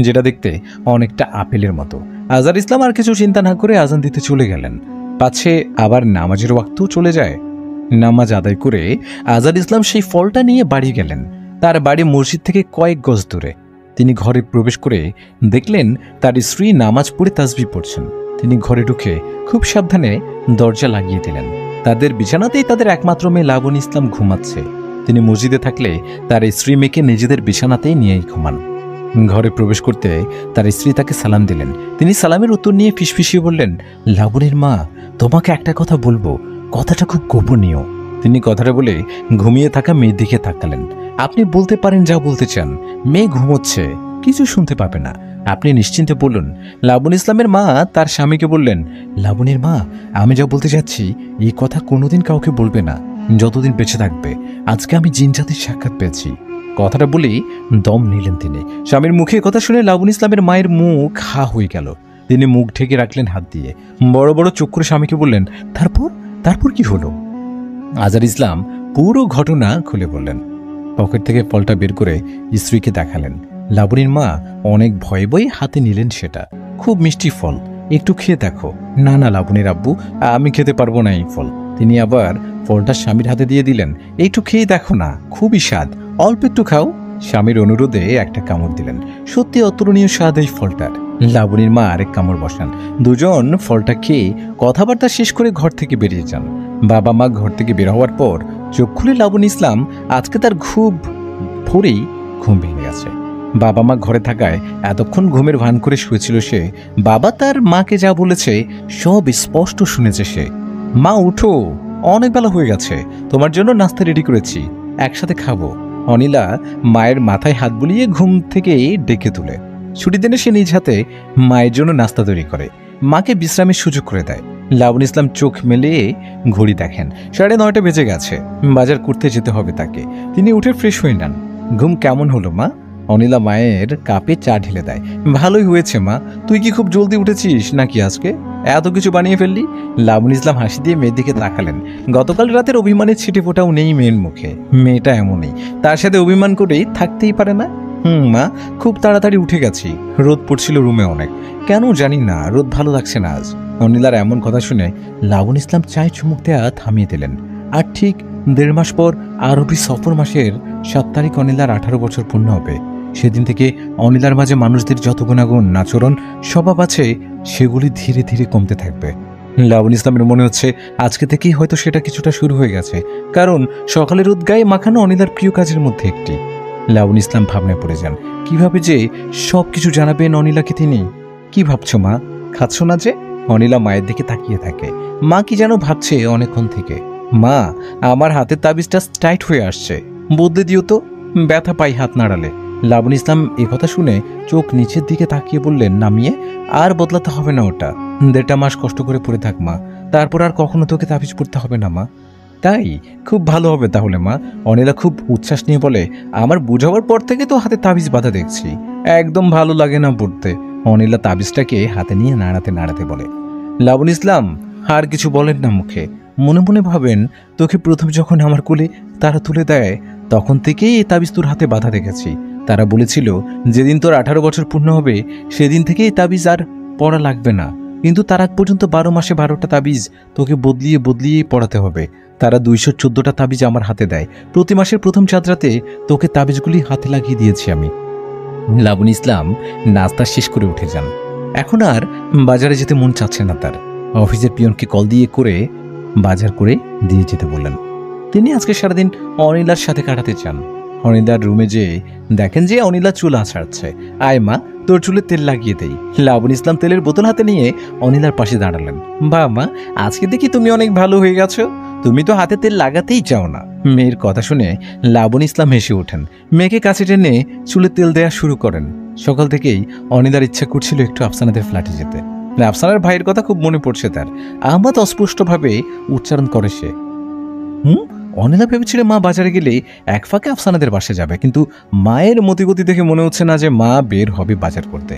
যেটা দেখতে অনেকটা আপেলের মতো। আজহার ইসলাম আর কিছু চিন্তা না করে আজান দিতে চলে গেলেন। পাছে আবার নামাজের ওয়াক্তও চলে যায়। নামাজ আদায় করে আজহার ইসলাম সেই ফলটা নিয়ে বাড়ি গেলেন। তার বাড়ি মসজিদ থেকে কয়েক গজ দূরে। তিনি ঘরে প্রবেশ করে দেখলেন তার স্ত্রী নামাজ পড়ে তাসবিহ পড়ছেন। তিনি ঘরে ঢুকে খুব সাবধানে দরজা লাগিয়ে দিলেন। তাদের বিছানাতেই তাদের একমাত্র মেয়ে লাবণ ইসলাম ঘুমাচ্ছে। তিনি মসজিদে থাকলে তার স্ত্রী মেয়েকে নিজেদের বিছানাতেই নিয়েই ঘুমান। ঘরে প্রবেশ করতে তার স্ত্রী তাকে সালাম দিলেন। তিনি সালামের উত্তর নিয়ে ফিসফিসিয়ে বললেন, লাবণীর মা, তোমাকে একটা কথা বলবো, কথাটা খুব গোপনীয়। তিনি কথাটা বলে ঘুমিয়ে থাকা মেয়ের দিকে তাকালেন। আপনি বলতে পারেন যা বলতে চান, মেয়ে ঘুমোচ্ছে, কিছু শুনতে পাবে না, আপনি নিশ্চিন্তে বলুন। লাবণ ইসলামের মা তার স্বামীকে বললেন, লাবণীর মা, আমি যা বলতে যাচ্ছি এই কথা কোনোদিন কাউকে বলবে না, যতদিন বেঁচে থাকবে। আজকে আমি জিন জাতির সাক্ষাৎ পেয়েছি। কথাটা বলেই দম নিলেন তিনি। স্বামীর মুখে কথা শুনে লাবণ ইসলামের মায়ের মুখ হা হয়ে গেল। তিনি মুখ ঢেকে রাখলেন হাত দিয়ে। বড় বড় চোখ করে স্বামীকে বললেন, তারপর কি হলো? আজহার ইসলাম পুরো ঘটনা খুলে বললেন। পকেট থেকে ফলটা বের করে স্ত্রীকে দেখালেন। লাবণীর মা অনেক ভয়ে ভয়ে হাতে নিলেন সেটা। খুব মিষ্টি ফল, একটু খেয়ে দেখো। না না লাবণীর আব্বু, আমি খেতে পারবো না এই ফল। তিনি আবার ফলটা স্বামীর হাতে দিয়ে দিলেন। একটু খেয়ে দেখো না, খুবই স্বাদ, অল্প একটু খাও। স্বামীর অনুরোধে একটা কামড় দিলেন। সত্যি অতুলনীয় স্বাদ এই ফলটার। লাবণীর মা আরেক কামড় বসান। দুজন ফলটা খেয়ে কথাবার্তা শেষ করে ঘর থেকে বেরিয়ে যান। বাবা মা ঘর থেকে বের হওয়ার পর চোখ খুলে লাবণ ইসলাম আজকে তার খুব ভোরেই ঘুম ভেঙে গেছে। বাবা মা ঘরে থাকায় এতক্ষণ ঘুমের ভান করে শুয়েছিল সে। বাবা তার মাকে যা বলেছে সব স্পষ্ট শুনেছে সে। মা উঠো, অনেক বেলা হয়ে গেছে, তোমার জন্য নাস্তা রেডি করেছি, একসাথে খাবো। অনিলা মায়ের মাথায় হাত বুলিয়ে ঘুম থেকে ডেকে তুলে। ছুটির দিনে সে নিজ হাতে মায়ের জন্য নাস্তা তৈরি করে, মাকে বিশ্রামের সুযোগ করে দেয়। লাবণ ইসলাম চোখ মেলিয়ে ঘড়ি দেখেন, 9:30 বেজে গেছে, বাজার করতে যেতে হবে তাকে। তিনি উঠে ফ্রেশ হয়ে নেন। ঘুম কেমন হলো মা? অনিলা মায়ের কাপে চা ঢেলে দেয়। ভালোই হয়েছে মা, তুই কি খুব জলদি উঠেছিস নাকি আজকে? এত কিছু বানিয়ে ফেললি? লাবণ ইসলাম হাসি দিয়ে মেয়ের দিকে তাকালেন। গতকাল রাতের অভিমানের ছিটে ফোটাও নেই মেয়ের মুখে। মেয়েটা এমনই, তার সাথে অভিমান করেই থাকতেই পারে না। মা, খুব তাড়াতাড়ি উঠে গেছি, রোদ পড়ছিল রুমে অনেক, কেন জানি না রোদ ভালো লাগছে না আজ। অনিলার এমন কথা শুনে লাবণ ইসলাম চায় চুমুক দেয়া থামিয়ে দিলেন। আর ঠিক 1.5 মাস পর আরবি সফর মাসের 7 তারিখ অনিলার 18 বছর পূর্ণ হবে। সেদিন থেকে অনিলার মাঝে মানুষদের যত গুণাগুণ, আচরণ, স্বভাব আছে সেগুলি ধীরে ধীরে কমতে থাকবে। লাবণ ইসলামের মনে হচ্ছে আজকে থেকেই হয়তো সেটা কিছুটা শুরু হয়ে গেছে, কারণ সকালে রোদ গায়ে মাখানো অনিলার প্রিয় কাজের মধ্যে একটি। লাবণ ইসলাম ভাবনায় পড়ে যান, কিভাবে যে সব কিছু জানাবেন অনিলাকে তিনি। কি ভাবছো মা? খাচ্ছ না যে? অনিলা মায়ের দিকে তাকিয়ে থাকে। মা কি যেন ভাবছে অনেকক্ষণ থেকে। মা, আমার হাতের তাবিজটা টাইট হয়ে আসছে, বদলে দিও তো, ব্যথা পাই হাত নাড়ালে। লাবণ ইসলাম কথা শুনে চোখ নিচের দিকে তাকিয়ে বললেন, নামিয়ে, আর বদলাতে হবে না ওটা, 1.5 মাস কষ্ট করে পড়ে থাক মা, তারপর আর কখনো তোকে তাবিজ পড়তে হবে না মা। তাই? খুব ভালো হবে তাহলে মা। অনিলা খুব উচ্ছ্বাস নিয়ে বলে, আমার বুঝাবার পর থেকে তো হাতে তাবিজ বাঁধা দেখছি, একদম ভালো লাগে না পড়তে। অনিলা তাবিজটাকে হাতে নিয়ে নাড়াতে নাড়াতে বলে। লাবণ ইসলাম আর কিছু বলেন না মুখে, মনে মনে ভাবেন, তোকে প্রথম যখন আমার কোলে তারা তুলে দেয় তখন থেকেই এই তাবিজ তোর হাতে বাঁধা দেখেছি। তারা বলেছিল যেদিন তোর 18 বছর পূর্ণ হবে সেদিন থেকেই তাবিজ আর পড়া লাগবে না, কিন্তু তার আগ পর্যন্ত 12 মাসে 12টা তাবিজ তোকে বদলিয়ে বদলিয়েই পড়াতে হবে। তারা 214টা তাবিজ আমার হাতে দেয়। প্রতি মাসের প্রথম চাঁদরাতে তোকে তাবিজগুলি হাতে লাগিয়ে দিয়েছি আমি। লাবণ ইসলাম নাস্তা শেষ করে উঠে যান। এখন আর বাজারে যেতে মন চাচ্ছে না তার। অফিসের পিয়নকে কল দিয়ে করে বাজার করে দিয়ে যেতে বললেন। তিনি আজকে সারাদিন অনিলার সাথে কাটাতে চান। অনিলার রুমে যেয়ে দেখেন যে অনিলা চুল আঁচড়াচ্ছে। আয় মা, তোর চুলে তেল লাগিয়ে দেই। লাবণ ইসলাম তেলের বোতল হাতে নিয়ে অনিলার পাশে দাঁড়ালেন। বা মা, আজকে দেখি তুমি অনেক ভালো হয়ে গেছো, তুমি তো হাতে তেল লাগাতেই চাও না। মেয়ের কথা শুনে লাবণ ইসলাম হেসে ওঠেন। মেয়েকে কাছে টেনে চুলে তেল দেওয়া শুরু করেন। সকাল থেকেই অনিলার ইচ্ছা করছিল একটু আফসানাদের ফ্ল্যাটে যেতে। আফসানার ভাইয়ের কথা খুব মনে পড়ছে তার। আহমদ অস্পষ্টভাবে উচ্চারণ করে সে। অনিলা ভেবেছিল মা বাজারে গেলে এক ফাঁকে আফসানাদের বাসে যাবে, কিন্তু মায়ের মতিগতি দেখে মনে হচ্ছে না যে মা বের হবে বাজার করতে।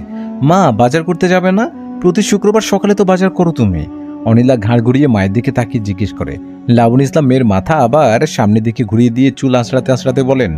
মা বাজার করতে যাবে না? প্রতি শুক্রবার সকালে তো বাজার করো তুমি। অনিলা ঘাড় ঘুরিয়ে মায়ের দিকে তাকিয়ে জিজ্ঞেস করে। লাবণ ইসলাম মেয়ের মাথা আবার সামনের দিকে ঘুরিয়ে দিয়ে চুল আঁচড়াতে আঁচড়াতে বলেন,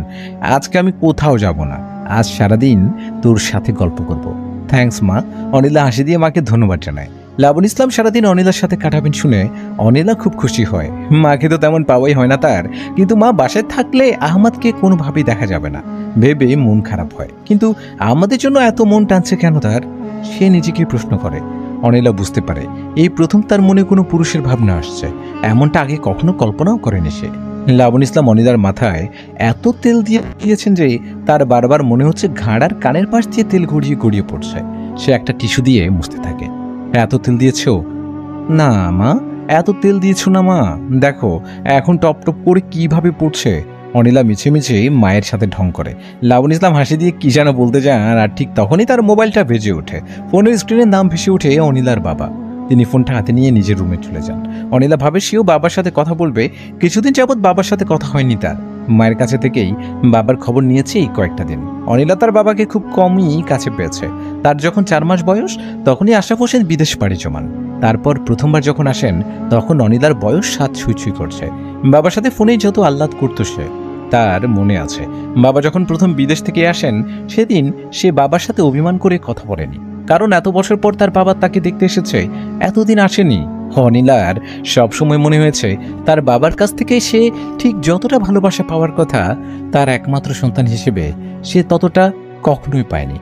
আজকে আমি কোথাও যাব না, আজ সারাদিন তোর সাথে গল্প করব। থ্যাঙ্কস মা। অনিলা হাসি দিয়ে মাকে ধন্যবাদ জানায়। লাবণ ইসলাম সারাদিন অনিলার সাথে কাটাবেন শুনে অনিলা খুব খুশি হয়। মাকে তো তেমন পাওয়াই হয় না তার, কিন্তু মা বাসায় থাকলে আহমদকে কোনোভাবেই দেখা যাবে না ভেবে মন খারাপ হয়। কিন্তু আমাদের জন্য এত মন টানছে কেন তার? সে নিজেকে প্রশ্ন করে। অনিলা বুঝতে পারে এই প্রথম তার মনে কোনো পুরুষের ভাবনা আসছে। এমনটা আগে কখনো কল্পনাও করেনি সে। লাবণ ইসলাম অনিলার মাথায় এত তেল দিয়েছেন যে তার বারবার মনে হচ্ছে ঘাড় আর কানের পাশ দিয়ে তেল গড়িয়ে গড়িয়ে পড়ছে। সে একটা টিস্যু দিয়ে মুছতে থাকে। এত তেল দিয়েছো? না মা, এত তেল দিয়েছো না মা, দেখো এখন টপ টপ করে কিভাবে পড়ছে। অনিলা মিছে মিছে মায়ের সাথে ঢং করে। লাবণ ইসলাম হাসি দিয়ে কি যেন বলতে যান, আর ঠিক তখনই তার মোবাইলটা বেজে ওঠে। ফোনের স্ক্রিনের নাম ভেসে ওঠে অনিলার বাবা। তিনি ফোনটা হাতে নিয়ে নিজের রুমে চলে যান। অনিলা ভাবে সেও বাবার সাথে কথা বলবে। কিছুদিন যাবৎ বাবার সাথে কথা হয়নি তার। মায়ের কাছে থেকেই বাবার খবর নিয়েছে এই কয়েকটা দিন। অনিলা তার বাবাকে খুব কমই কাছে পেয়েছে। তার যখন 4 মাস বয়স তখনই আশরাফ হোসেন বিদেশ পাড়ি জমান। তারপর প্রথমবার যখন আসেন তখন অনিলার বয়স 7 ছুঁই ছুঁই করছে। বাবার সাথে ফোনেই যত আহ্লাদ করতো সে, তার মনে আছে। বাবা যখন প্রথম বিদেশ থেকে আসেন সেদিন সে বাবার সাথে অভিমান করে কথা বলেনি, কারণ এত বছর পর তার বাবা তাকে দেখতে এসেছে, এতদিন আসেনি। অনিলার সবসময় মনে হয়েছে তার বাবার কাছ থেকে সে ঠিক যতটা ভালোবাসা পাওয়ার কথা তার একমাত্র সন্তান হিসেবে সে ততটা কখনোই পায়নি।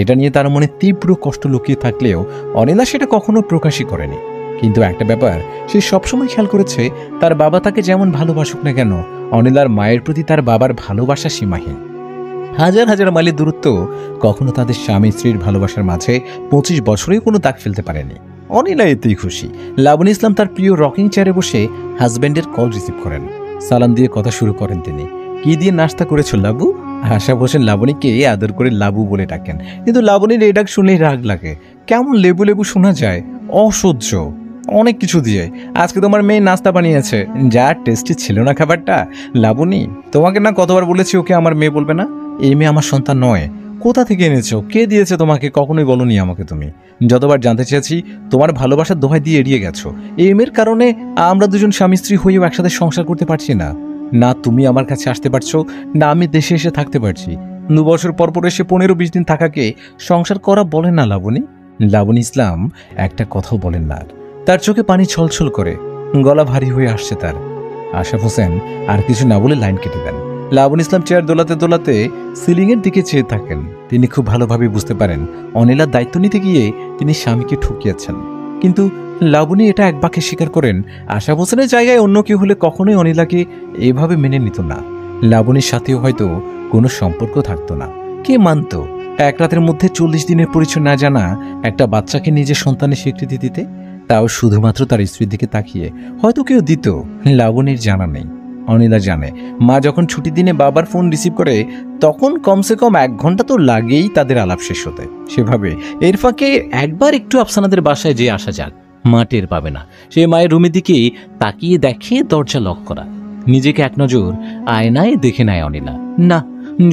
এটা নিয়ে তার মনে তীব্র কষ্ট লুকিয়ে থাকলেও অনিলা সেটা কখনো প্রকাশই করেনি। কিন্তু একটা ব্যাপার সে সবসময় খেয়াল করেছে, তার বাবা তাকে যেমন ভালোবাসুক না কেন, অনিলার মায়ের প্রতি তার বাবার ভালোবাসা সীমাহীন। হাজার হাজার মাইলের দূরত্ব কখনো তাদের স্বামী স্ত্রীর ভালোবাসার মাঝে 25 বছরেও কোনো দাগ ফেলতে পারেনি। অনিলা এতেই খুশি। লাবণ ইসলাম তার প্রিয় রকিং চেয়ারে বসে হাজব্যান্ডের কল রিসিভ করেন। সালাম দিয়ে কথা শুরু করেন তিনি। কি দিয়ে নাস্তা করেছো লাবু? আশরাফ হোসেন লাবণীকে আদর করে লাবু বলে ডাকেন, কিন্তু লাবণীর এই ডাক শুনলেই রাগ লাগে। কেমন লেবু লেবু শোনা যায়, অসহ্য। অনেক কিছু দিয়ে আজকে তোমার মেয়ে নাস্তা বানিয়েছে, যা টেস্টি ছিল না খাবারটা। লাবণী, তোমাকে না কতবার বলেছি ওকে আমার মেয়ে বলবে না। এই মেয়ে আমার সন্তান নয়। কোথা থেকে এনেছো, কে দিয়েছে তোমাকে, কখনোই বলনি আমাকে তুমি। যতবার জানতে চেয়েছি তোমার ভালোবাসার দোহাই দিয়ে এড়িয়ে গেছো। এই মেয়ের কারণে আমরা দুজন স্বামী স্ত্রী হয়েও একসাথে সংসার করতে পারছি না। না তুমি আমার কাছে আসতে পারছো, না আমি দেশে এসে থাকতে পারছি। 2 বছর পর পর এসে 15-20 দিন থাকাকে সংসার করা বলেন না লাবণী। লাবণ ইসলাম একটা কথাও বলেন না। তার চোখে পানি ছলছল করে, গলা ভারী হয়ে আসছে তার। আশরাফ হোসেন আর কিছু না বলে লাইন কেটে দেন। লাবণ ইসলাম চেয়ার দোলাতে দোলাতে সিলিংয়ের দিকে চেয়ে থাকেন। তিনি খুব ভালোভাবে বুঝতে পারেন অনিলার দায়িত্ব নিতে গিয়ে তিনি স্বামীকে ঠকিয়েছেন। কিন্তু লাবণী এটা এক বাক্যে স্বীকার করেন, আশরাফ হোসেনের জায়গায় অন্য কেউ হলে কখনোই অনিলাকে এভাবে মেনে নিত না। লাবণীর সাথেও হয়তো কোনো সম্পর্ক থাকতো না। কে মানত এক রাতের মধ্যে 40 দিনের পরিচয় না জানা একটা বাচ্চাকে নিজের সন্তানের স্বীকৃতি দিতে, তাও শুধুমাত্র তার স্ত্রীর দিকে তাকিয়ে? হয়তো কেউ দিত, লাবণীর জানা নেই। অনিলা জানে মা যখন ছুটির দিনে বাবার ফোন রিসিভ করে তখন কমসে কম 1 ঘন্টা তো লাগেই তাদের আলাপ শেষ হতে। সেভাবে এর ফাঁকে একবার একটু আফসানাদের বাসায় যে আসা যাক, মা টের পাবে না। সে মায়ের রুমের দিকে তাকিয়ে দেখে দরজা লক করা। নিজেকে এক নজর আয়নায় দেখে নেয় অনিলা। না,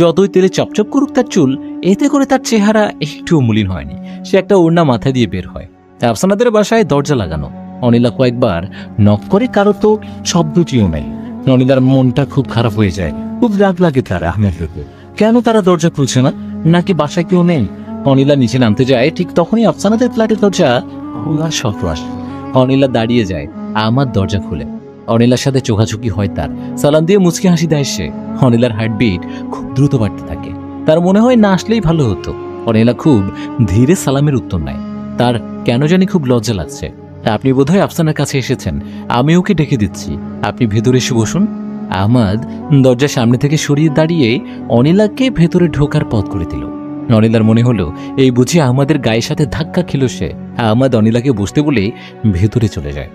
যতই তেলে চপচপ করুক তার চুল, এতে করে তার চেহারা একটুও মলিন হয়নি। সে একটা ওড়না মাথায় দিয়ে বের হয়। আফসানাদের বাসায় দরজা লাগানো। অনিলা কয়েকবার নক করে, কারো তো শব্দটিও নেই। অনিলার মনটা খুব খারাপ হয়ে যায়। খুব রাগ লাগে তার আহমেদকে। কেন তারা দরজা খুলছে না? নাকি বাসায় কেউ নেই? অনিলা নিচে নামতে যায়, ঠিক তখনই আফসানাদের ফ্ল্যাটের দরজা খোলার শব্দ আসে। অনিলা দাঁড়িয়ে যায়, আমার দরজা খুলে। অনিলার সাথে চোখাচোখি হয় তার। সালাম দিয়ে মুচকি হাসি দেয় সে। অনিলার হার্টবিট খুব দ্রুত বাড়তে থাকে। তার মনে হয় না আসলেই ভালো হতো। অনিলা খুব ধীরে সালামের উত্তর নেয়। তার কেন জানি খুব লজ্জা লাগছে। আপনি বোধহয় আফসানার কাছে এসেছেন, আমি ওকে ডেকে দিচ্ছি, আপনি ভেতরে এসে বসুন। আহমদ দরজার সামনে থেকে সরিয়ে দাঁড়িয়ে অনিলাকে ভেতরে ঢোকার পথ করে দিল। অনিলার মনে হলো এই বুঝি আহমদের গায়ের সাথে ধাক্কা খেল সে। আহমদ অনিলাকে বসতে বলে ভেতরে চলে যায়।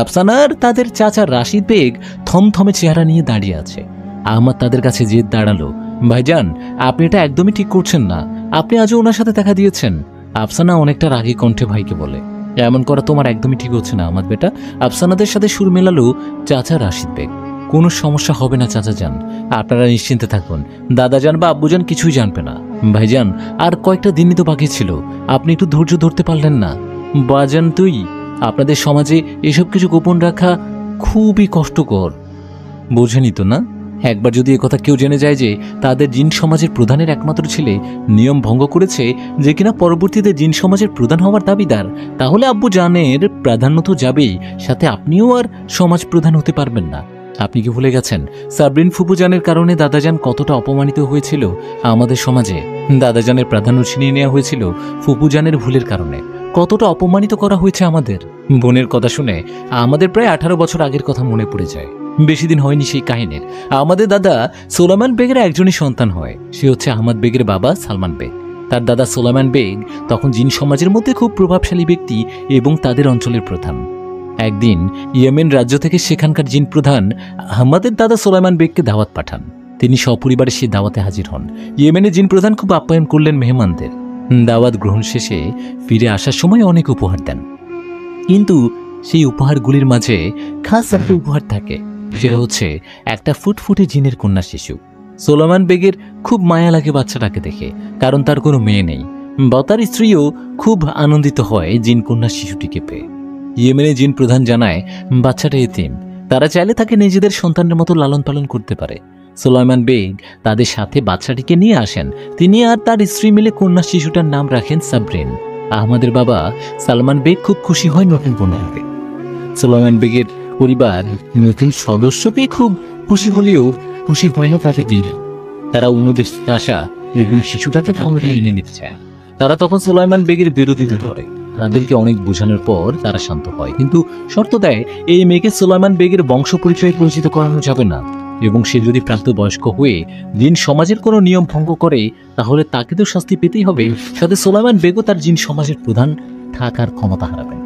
আফসানার তাদের চাচা রাশিদ বেগ থমথমে চেহারা নিয়ে দাঁড়িয়ে আছে। আহমদ তাদের কাছে যেয়ে দাঁড়ালো। ভাইজান, আপনি এটা একদমই ঠিক করছেন না। আপনি আজও ওনার সাথে দেখা দিয়েছেন। আফসানা অনেকটা রাগী কণ্ঠে ভাইকে বলে, এমন করা তোমার একদমই ঠিক হচ্ছে না আহমদ বেটা। আফসানাদের সাথে সুর মেলালো চাচা রাশিদ বেগ। কোনো সমস্যা হবে না চাচা যান, আপনারা নিশ্চিন্তে থাকুন। দাদা যান বা আব্বু যান কিছুই জানবে না। ভাইজান, আর কয়েকটা দিনই তো বাকি ছিল, আপনি একটু ধৈর্য ধরতে পারলেন না? বাজান তুই, আপনাদের সমাজে এসব কিছু গোপন রাখা খুবই কষ্টকর, বোঝেনি তো না? একবার যদি একথা কেউ জেনে যায় যে তাদের জিন সমাজের প্রধানের একমাত্র ছেলে নিয়ম ভঙ্গ করেছে, যে কিনা পরবর্তীতে জিন সমাজের প্রধান হওয়ার দাবিদার, তাহলে আব্বু জানের প্রাধান্য তো যাবেই, সাথে আপনিও আর সমাজ প্রধান হতে পারবেন না। আপনি কি ভুলে গেছেন সাবরিন ফুপুজানের কারণে দাদাজান কতটা অপমানিত হয়েছিল আমাদের সমাজে? দাদাজানের প্রাধান্য ছিনিয়ে নেওয়া হয়েছিল ফুপুজানের ভুলের কারণে। কতটা অপমানিত করা হয়েছে আমাদের। বোনের কথা শুনে আমাদের প্রায় 18 বছর আগের কথা মনে পড়ে যায়। বেশি দিন হয়নি সেই কাহিনীর। আমাদের দাদা সোলাইমান বেগের একজনই সন্তান হয়, সে হচ্ছে আহমদ বেগের বাবা সালমান বেগ। তার দাদা সোলাইমান বেগ তখন জিন সমাজের মধ্যে খুব প্রভাবশালী ব্যক্তি এবং তাদের অঞ্চলের প্রধান। একদিন ইয়েমেন রাজ্য থেকে সেখানকার জিন প্রধান আহমদের দাদা সোলাইমান বেগকে দাওয়াত পাঠান। তিনি সপরিবারে সেই দাওয়াতে হাজির হন। ইয়েমেনের জিন প্রধান খুব আপ্যায়ন করলেন মেহমানদের। দাওয়াত গ্রহণ শেষে ফিরে আসার সময় অনেক উপহার দেন, কিন্তু সেই উপহারগুলির মাঝে খাস একটা উপহার থাকে, সেটা হচ্ছে একটা ফুটফুটে জিনের কন্যা শিশু। সোলাইমান বেগের খুব মায়া লাগে বাচ্চাটাকে দেখে, কারণ তার কোনো মেয়ে নেই। তার স্ত্রীও খুব আনন্দিত হয় জিন কন্যা শিশুটিকে পেয়ে। ইয়েমেনের জিন প্রধান জানায় বাচ্চাটা এতিম, তারা চাইলে তাকে নিজেদের সন্তানের মতো লালন পালন করতে পারে। সোলাইমান বেগ তাদের সাথে বাচ্চাটিকে নিয়ে আসেন। তিনি আর তার স্ত্রী মিলে কন্যা শিশুটার নাম রাখেন সাবরিন। আহমদের বাবা সালমান বেগ খুব খুশি হয় নতুন কন্যাকে। সোলাইমান বেগের পরিবার নতুন সদস্য পেয়ে খুব খুশি হলেও খুশি হয় না তাদের দিন। তারা অন্য দেশ থেকে আসা এবং শিশুটাকে ক্ষমতায় এনে নিতে চায়। তারা তখন সোলাইমান বেগের বিরোধিতা করে। তাদেরকে অনেক বোঝানোর পর তারা শান্ত হয়, কিন্তু শর্ত দেয় এই মেয়েকে সোলাইমান বেগের বংশ পরিচয়ে পরিচিত করানো যাবে না, এবং সে যদি প্রাপ্তবয়স্ক হয়ে জিন সমাজের কোনো নিয়ম ভঙ্গ করে তাহলে তাকে তো শাস্তি পেতেই হবে, সাথে সোলাইমান বেগও তার জিন সমাজের প্রধান থাকার ক্ষমতা হারাবেন।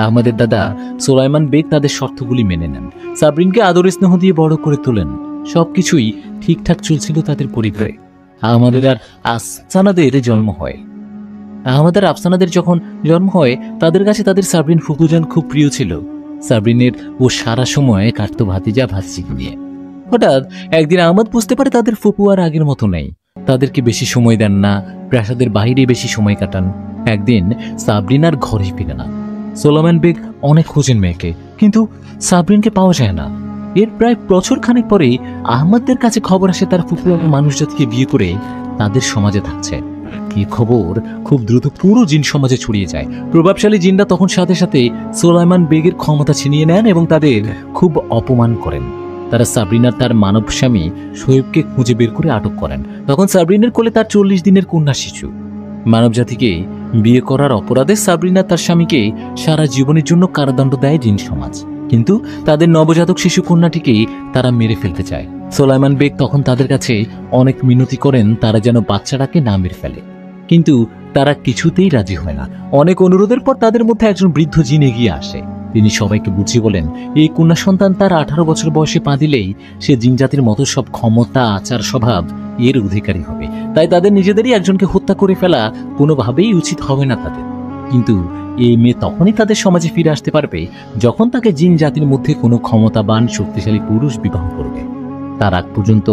আহমদের দাদা সোলাইমান বেগ তাদের শর্তগুলি মেনে নেন। সাবরিনকে আদর স্নেহ দিয়ে বড় করে তোলেন। সবকিছুই ঠিকঠাক চলছিল তাদের পরিবারে। আহমদের আর আফসানাদের জন্ম হয়। আহমদের আফসানাদের যখন জন্ম হয় তাদের কাছে তাদের সাবরিন ফুফুজান খুব প্রিয় ছিল। সাবরিনের ও সারা সময় কাটতো ভাতিজা ভাতিজিকে নিয়ে। হঠাৎ একদিন আহমদ বুঝতে পারে তাদের ফুপু আর আগের মতো নেই, তাদেরকে বেশি সময় দেন না, প্রাসাদের বাইরে বেশি সময় কাটান। একদিন সাবরিন আর ঘরে ফিরে না। সোলাইমান বেগ অনেক খোঁজেন মেয়েকে, কিন্তু সাবরিনকে পাওয়া যায় না। এর প্রায় বছর খানেক পরে আহমদদের কাছে খবর আসে তার ফুপু মানুষজাতিকে বিয়ে করে তাদের সমাজে থাকছে। এই খবর খুব দ্রুত পুরো জিন সমাজে ছড়িয়ে যায়। প্রভাবশালী জিনরা তখন সাথে সাথে সোলাইমান বেগের ক্ষমতা ছিনিয়ে নেন এবং তাদের খুব অপমান করেন। তারা সাবরিনার তার মানব স্বামী শোয়েবকে খুঁজে বের করে আটক করেন। তখন সাবরিনের কোলে তার 40 দিনের কন্যা শিশু। মানব জাতিকে বিয়ে করার অপরাধে সাবরিনা তার স্বামীকে সারা জীবনের জন্য কারাদণ্ড দেয় জিন সমাজ, কিন্তু তাদের নবজাতক শিশু কন্যাটিকে তারা মেরে ফেলতে চায়। সোলাইমান বেগ তখন তাদের কাছে অনেক মিনতি করেন তারা যেন বাচ্চাটাকে না মেরে ফেলে, কিন্তু তারা কিছুতেই রাজি হয় না। অনেক অনুরোধের পর তাদের মধ্যে একজন বৃদ্ধ জিন এগিয়ে আসে। তিনি সবাইকে বুঝিয়ে বলেন এই কন্যা সন্তান তার 18 বছর বয়সে পা দিলেই সে জিন জাতির মতো সব ক্ষমতা, আচার, স্বভাব এর অধিকারী হবে। তাই তাদের নিজেদেরই একজনকে হত্যা করে ফেলা কোনোভাবেই উচিত হবে না তাদের। কিন্তু এই মেয়ে তখনই তাদের সমাজে ফিরে আসতে পারবে যখন তাকে জিন জাতির মধ্যে কোনো ক্ষমতাবান শক্তিশালী পুরুষ বিবাহ করবে। তার আগ পর্যন্ত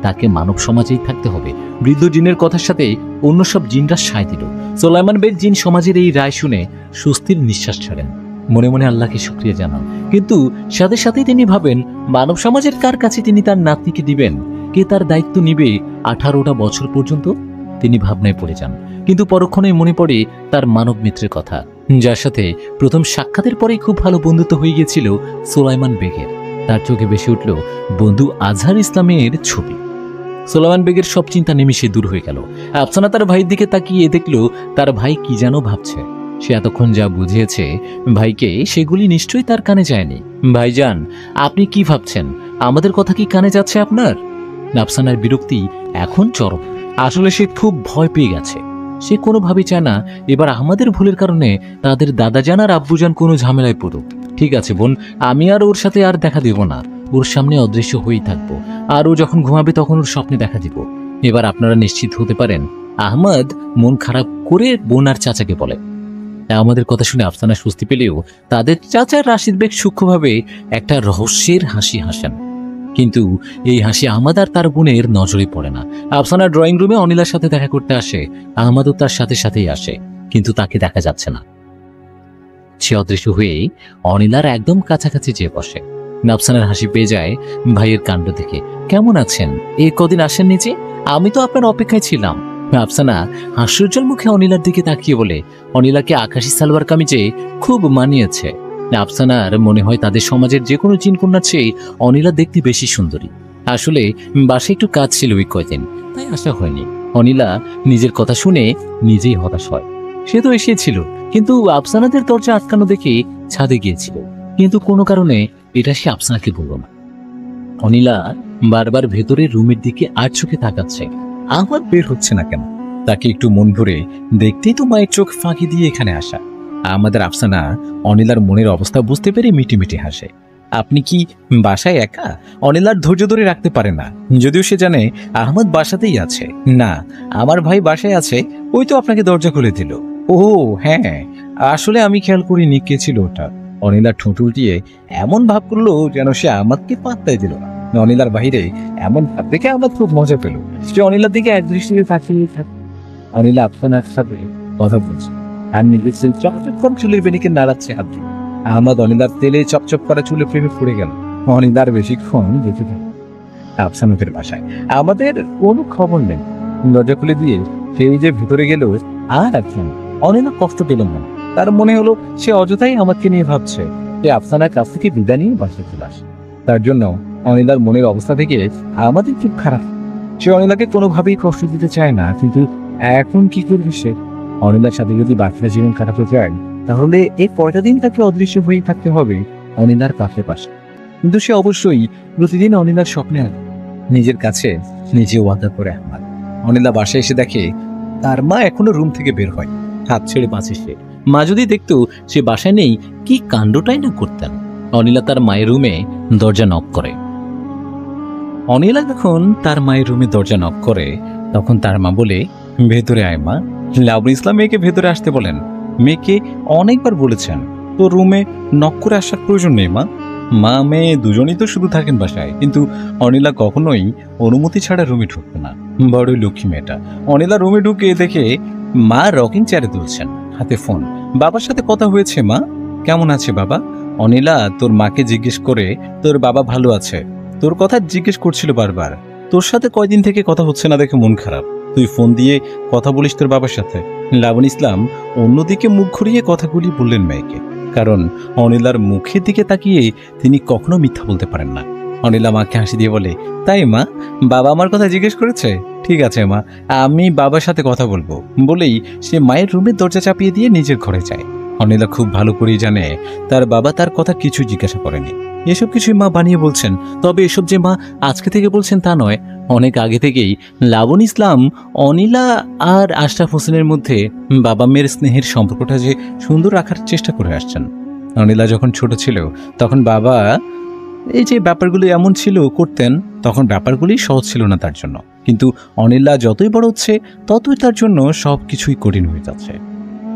তাকে মানব সমাজেই থাকতে হবে। বৃদ্ধ জিনের কথার সাথে অন্য সব জিনরা সায় দিল। সোলাইমান বেগ জিন সমাজের এই রায় শুনে স্বস্তির নিঃশ্বাস ছাড়েন, মনে মনে আল্লাহকে শুকরিয়া জানান। কিন্তু সাথে সাথেই তিনি ভাবেন মানব সমাজের কার কাছে তিনি তার নাতনিকে দিবেন, কে তার দায়িত্ব নিবে 18টা বছর পর্যন্ত। তিনি ভাবনায় পড়ে যান, কিন্তু পরক্ষণে মনে পড়ে তার মানব মিত্রের কথা, যার সাথে প্রথম সাক্ষাতের পরেই খুব ভালো বন্ধুত্ব হয়ে গিয়েছিল সোলাইমান বেগের। তার চোখে ভেসে উঠল বন্ধু আজহার ইসলামের ছবি। সোলাইমান বেগের সব চিন্তা নিমিষে দূর হয়ে গেল। আফসানা তার ভাইয়ের দিকে তাকিয়ে দেখল তার ভাই কি যেন ভাবছে। সে এতক্ষণ যা বুঝিয়েছে ভাইকে সেগুলি নিশ্চয়ই তার কানে যায়নি। ভাইজান, আপনি কি ভাবছেন? আমাদের কথা কি কানে যাচ্ছে আপনার? আফসানার বিরক্তি এখন চরম। আসলে সে খুব ভয় পেয়ে গেছে। সে কোনোভাবেই চায় না এবার আমাদের ভুলের কারণে তাদের দাদাজান আর আব্বুজান কোনো ঝামেলায় পড়ুক। ঠিক আছে বোন, আমি আর ওর সাথে আর দেখা দেব না। ওর সামনে অদৃশ্য হয়েই থাকবো, আর ও যখন ঘুমাবে তখন ওর স্বপ্নে দেখা দিব। এবার আপনারা নিশ্চিত হতে পারেন। আহমদ মন খারাপ করে বোন আর চাচাকে বলে। আমাদের কথা শুনে আফসানা স্বস্তি পেলেও তাদের চাচা রাশিদ বেগ সূক্ষ্মভাবে একটা রহস্যের হাসি হাসেন, কিন্তু এই হাসি আহমদ আর তার বোনের নজরে পড়ে না। আফসানা ড্রয়িং রুমে অনিলার সাথে দেখা করতে আসে। আহমদও তার সাথে সাথেই আসে, কিন্তু তাকে দেখা যাচ্ছে না। সে অদৃশ্য হয়ে অনিলার একদম কাছাকাছি যেয়ে বসে। আফসানার হাসি পেয়ে যায় ভাইয়ের কাণ্ড দেখে। কেমন আছেন? এই কদিন আসেননি যে, আমি তো আপনার অপেক্ষায় ছিলাম। আফসানা হাস্যোজ্জ্বল মুখে অনিলার দিকে তাকিয়ে বলে, অনিলাকে আকাশি সালোয়ার কামিজে খুব মানিয়েছে। আফসানার মনে হয় তাদের সমাজের যে কোনো চিনকন্যার চেয়ে অনিলা দেখতে বেশি সুন্দরী। আসলে বাসায় একটু কাজ ছিল ওই কয়দিন, তাই আসা হয়নি। অনিলা নিজের কথা শুনে নিজেই হতাশ হয়। সে তো এসেছিল, কিন্তু আফসানাদের দরজা আটকানো দেখে ছাদে গিয়েছিল, কিন্তু কোনো কারণে এটা সে আফসানাকে বলল না। অনিলা বারবার ভেতরের রুমের দিকে আর চোখে তাকাচ্ছে। আমার বের হচ্ছে না কেন? তাকে একটু মন ভরে দেখতেই তো মায়ের চোখ ফাঁকি দিয়ে এখানে আসা। আমাদের আফসানা অনিলার মনের অবস্থা বুঝতে পেরে মিটি মিটি হাসে। আপনি কি বাসায় একা? অনিলার ধৈর্য ধরে রাখতে পারে না, যদিও সে জানে আহমদ বাসাতেই আছে। না, আমার ভাই বাসায় আছে, ওই তো আপনাকে দরজা খুলে দিল। ও হ্যাঁ, আসলে আমি খেয়াল করিনি কে ছিল ওটা। অনিলা ঠোঁট উল্টিয়ে এমন ভাব করলো যেন সে আহমদকে পাত্তাই দিল না। অনিলার বাহিরে এমন ভাব দেখে আহমদ খুব মজা পেল। সে অনিলার দিকে এক দৃষ্টিতে তাকিয়ে থাকে। অনিলা আফসানার সাথে কথা বলছে আর নিজের চপচপ করা চুলের বেনিকে নাড়াচ্ছে হাত দিয়ে। আহমদ অনিলার তেলে চপচপ করা চুলে প্রেমে পড়ে গেল। অনিলার বেশিক্ষণ দেখে থাকে আফসানুকের বাসায়। আমাদের কোনো খবর নেই। দরজা খুলে দিয়ে সেই যে ভিতরে গেল আর আফসান। অনিলা কষ্ট পেল না, তার মনে হলো সে অযথাই আমাকে নিয়ে ভাবছে। সে আফসানার কাছ থেকে বিদায় নিয়ে বাসায় চলে আসে। তার জন্য অনিলার মনের অবস্থা থেকে আমাদের খুব খারাপ। সে অনিলাকে কোনোভাবেই কষ্ট দিতে চায় না, কিন্তু এখন কি করবে সে? অনিলার সাথে যদি বাকিটা জীবন কাটাতে চায় তাহলে এই কয়টা দিন তাকে অদৃশ্য হয়ে থাকতে হবে অনিলার পাশে পাশে। কিন্তু সে অবশ্যই প্রতিদিন অনিলার স্বপ্নে আসবে। নিজের কাছে নিজে ওয়াদা করে আহমদ। অনিলা বাসায় এসে দেখে তার মা এখনো রুম থেকে বের হয়। হাত ছেড়ে বাঁচে সে। মা যদি দেখতো সে বাসায় নেই, কি কাণ্ডটাই না করতেন। অনিলা তার মায়ের রুমে দরজা নক করে। অনিলা যখন তার মায়ের রুমে দরজা নক করে তখন তার মা বলে, ভেতরে আয় মা। লাবণী ইসলাম মেয়েকে ভেতরে আসতে বলেন। মেয়েকে অনেকবার বলেছেন তো রুমে নক করে আসার প্রয়োজন নেই মা। মা মেয়ে দুজনেই তো শুধু থাকেন বাসায়, কিন্তু অনিলা কখনোই অনুমতি ছাড়া রুমে ঢুকবে না। বড়ই লক্ষ্মী মেয়েটা। অনিলা রুমে ঢুকে দেখে মা রকিং চেয়ারে তুলছেন, হাতে ফোন। বাবার সাথে কথা হয়েছে মা? কেমন আছে বাবা? অনিলা তোর মাকে জিজ্ঞেস করে তোর বাবা ভালো আছে, তোর কথা জিজ্ঞেস করছিল বারবার। তোর সাথে কয়দিন থেকে কথা হচ্ছে না দেখে মন খারাপ। তুই ফোন দিয়ে কথা বলিস তোর বাবার সাথে। লাবণী ইসলাম অন্যদিকে মুখ ঘুরিয়ে কথাগুলি বললেন মেয়েকে, কারণ অনিলার মুখের দিকে তাকিয়ে তিনি কখনো মিথ্যা বলতে পারেন না। অনিলা মাকে হাসি দিয়ে বলে, তাই মা, বাবা আমার কথা জিজ্ঞেস করেছে? ঠিক আছে মা, আমি বাবার সাথে কথা বলবো। বলেই সে মায়ের রুমের দরজা চাপিয়ে দিয়ে নিজের ঘরে যায়। অনিলা খুব ভালো করেই জানে তার বাবা তার কথা কিছু জিজ্ঞাসা করেনি। এসব কিছুই মা বানিয়ে বলছেন। তবে এসব যে মা আজকে থেকে বলছেন তা নয়, অনেক আগে থেকেই লাবণী ইসলাম অনিলা আর আশরাফ হোসেনের মধ্যে বাবা মেয়ের স্নেহের সম্পর্কটা যে সুন্দর রাখার চেষ্টা করে আসছেন। অনিলা যখন ছোট ছিল তখন বাবা এই যে ব্যাপারগুলি এমন ছিল করতেন, তখন ব্যাপারগুলি সহজ ছিল না তার জন্য। কিন্তু অনিলা যতই বড় হচ্ছে ততই তার জন্য সব কিছুই কঠিন হয়ে যাচ্ছে।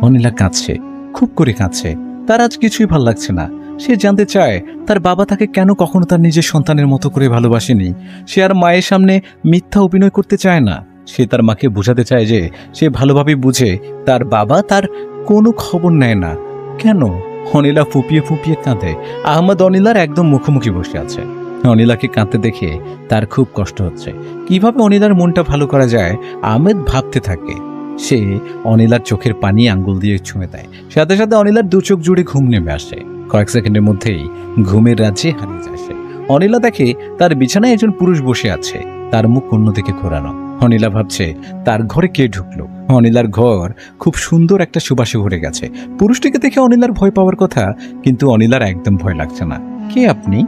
অনিলা কাঁদছে, খুব করে কাঁদছে। তার আজ কিছুই ভাল লাগছে না। সে জানতে চায় তার বাবা তাকে কেন কখনো তার নিজের সন্তানের মতো করে ভালোবাসেনি। সে আর মায়ের সামনে মিথ্যা অভিনয় করতে চায় না। সে তার মাকে বোঝাতে চায় যে সে ভালোভাবে বুঝে তার বাবা তার কোনো খবর নেয় না। কেন? অনিলা ফুপিয়ে ফুপিয়ে কাঁদে। আহমদ অনিলার একদম মুখোমুখি বসে আছে। অনিলাকে কাঁদতে দেখে তার খুব কষ্ট হচ্ছে। কিভাবে অনিলার মনটা ভালো করা যায় আহমেদ ভাবতে থাকে। সে অনিলার চোখের পানি আঙ্গুল দিয়ে ছুঁয়ে দেয়। সাথে সাথে অনিলার দু চোখ জুড়ে ঘুম নেমে আসে। কয়েক সেকেন্ডের মধ্যেই ঘুমের রাজ্যে হারিয়ে যায় সে। অনিলা দেখে তার বিছানায় একজন পুরুষ বসে আছে, তার মুখ অন্যদিকে ঘোরানো। অনিলা ভাবছে তার ঘরে কে ঢুকলো। অনিলার ঘর খুব সুন্দর একটা সুবাসে ভরে গেছে। পুরুষটিকে দেখে অনিলার ভয় পাওয়ার কথা, কিন্তু অনিলার একদম ভয় লাগছে না। কে আপনি?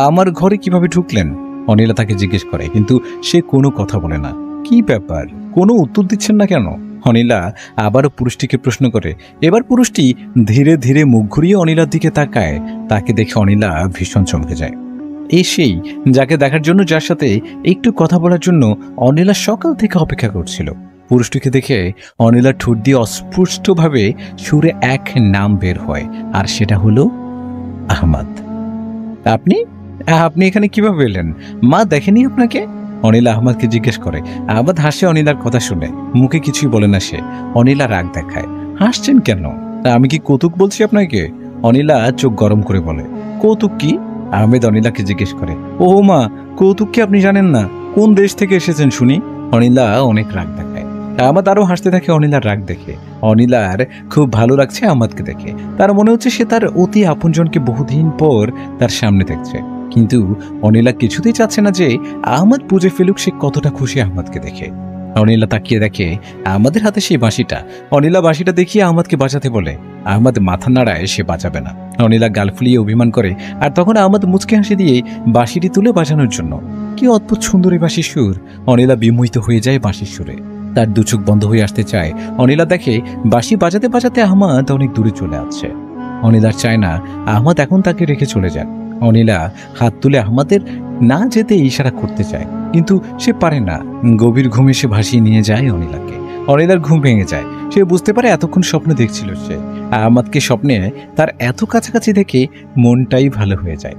আমার ঘরে কিভাবে ঢুকলেন? অনিলা তাকে জিজ্ঞেস করে, কিন্তু সে কোনো কথা বলে না। কি ব্যাপার, কোনো উত্তর দিচ্ছেন না কেন? অনিলা আবারও পুরুষটিকে প্রশ্ন করে। এবার পুরুষটি ধীরে ধীরে মুখ ঘুরিয়ে অনিলার দিকে তাকায়। তাকে দেখে অনিলা ভীষণ চমকে যায়। এই সেই যাকে দেখার জন্য, যার সাথে একটু কথা বলার জন্য অনিলা সকাল থেকে অপেক্ষা করছিল। পুরুষটিকে দেখে অনিলার ঠোঁট দিয়ে অস্পষ্টভাবে সুরে এক নাম বের হয়, আর সেটা হলো আহমদ। আপনি আপনি এখানে কিভাবে এলেন? মা দেখেনি আপনাকে? অনিলা আহমদকে জিজ্ঞেস করে। আহমদ হাসে অনিলার কথা শুনে, মুখে কিছুই বলে না সে। অনিলা রাগ দেখায়। হাসছেন কেন? আমি কি কৌতুক বলছি আপনাকে? অনিলা চোখ গরম করে বলে। কৌতুক কি? আহমেদ অনিলাকে জিজ্ঞেস করে। ও মা, কৌতুক কি আপনি জানেন না? কোন দেশ থেকে এসেছেন শুনি? অনিলা অনেক রাগ দেখায়। আহমদ আরো হাসতে থাকে অনিলার রাগ দেখে। অনিলার খুব ভালো লাগছে আহমদকে দেখে। তার মনে হচ্ছে সে তার অতি আপনজনকে বহুদিন পর তার সামনে দেখছে। কিন্তু অনিলা কিছুতেই চাচ্ছে না যে আহমদ বুঝে ফেলুক সে কতটা খুশি আহমদকে দেখে। অনিলা তাকিয়ে দেখে আমাদের হাতে সেই বাঁশিটা। অনিলা বাঁশিটা দেখিয়ে আহমদকে বাঁচাতে বলে। আহমদ মাথা নাড়ায় সে বাঁচাবে না। অনিলা গাল ফুলিয়ে অভিমান করে, আর তখন আহমদ মুচকে হাসি দিয়ে বাঁশিটি তুলে বাজানোর জন্য। কি অদ্ভুত সুন্দর এই বাঁশির সুর! অনিলা বিমোহিত হয়ে যায় বাঁশির সুরে। তার দু চোখ বন্ধ হয়ে আসতে চায়। অনিলা দেখে বাঁশি বাজাতে বাজাতে আহমদ অনেক দূরে চলে আসছে। অনিলার চায় না আহমদ এখন তাকে রেখে চলে যাক। অনিলা হাত তুলে আহমদের না যেতে ইশারা করতে চায়, কিন্তু সে পারে না। গভীর ঘুমে সে ভাসিয়ে নিয়ে যায় অনিলাকে। অনিলার ঘুম ভেঙে যায়। সে বুঝতে পারে এতক্ষণ স্বপ্ন দেখছিল সে। আহমদকে স্বপ্নে তার এত কাছাকাছি দেখে মনটাই ভালো হয়ে যায়।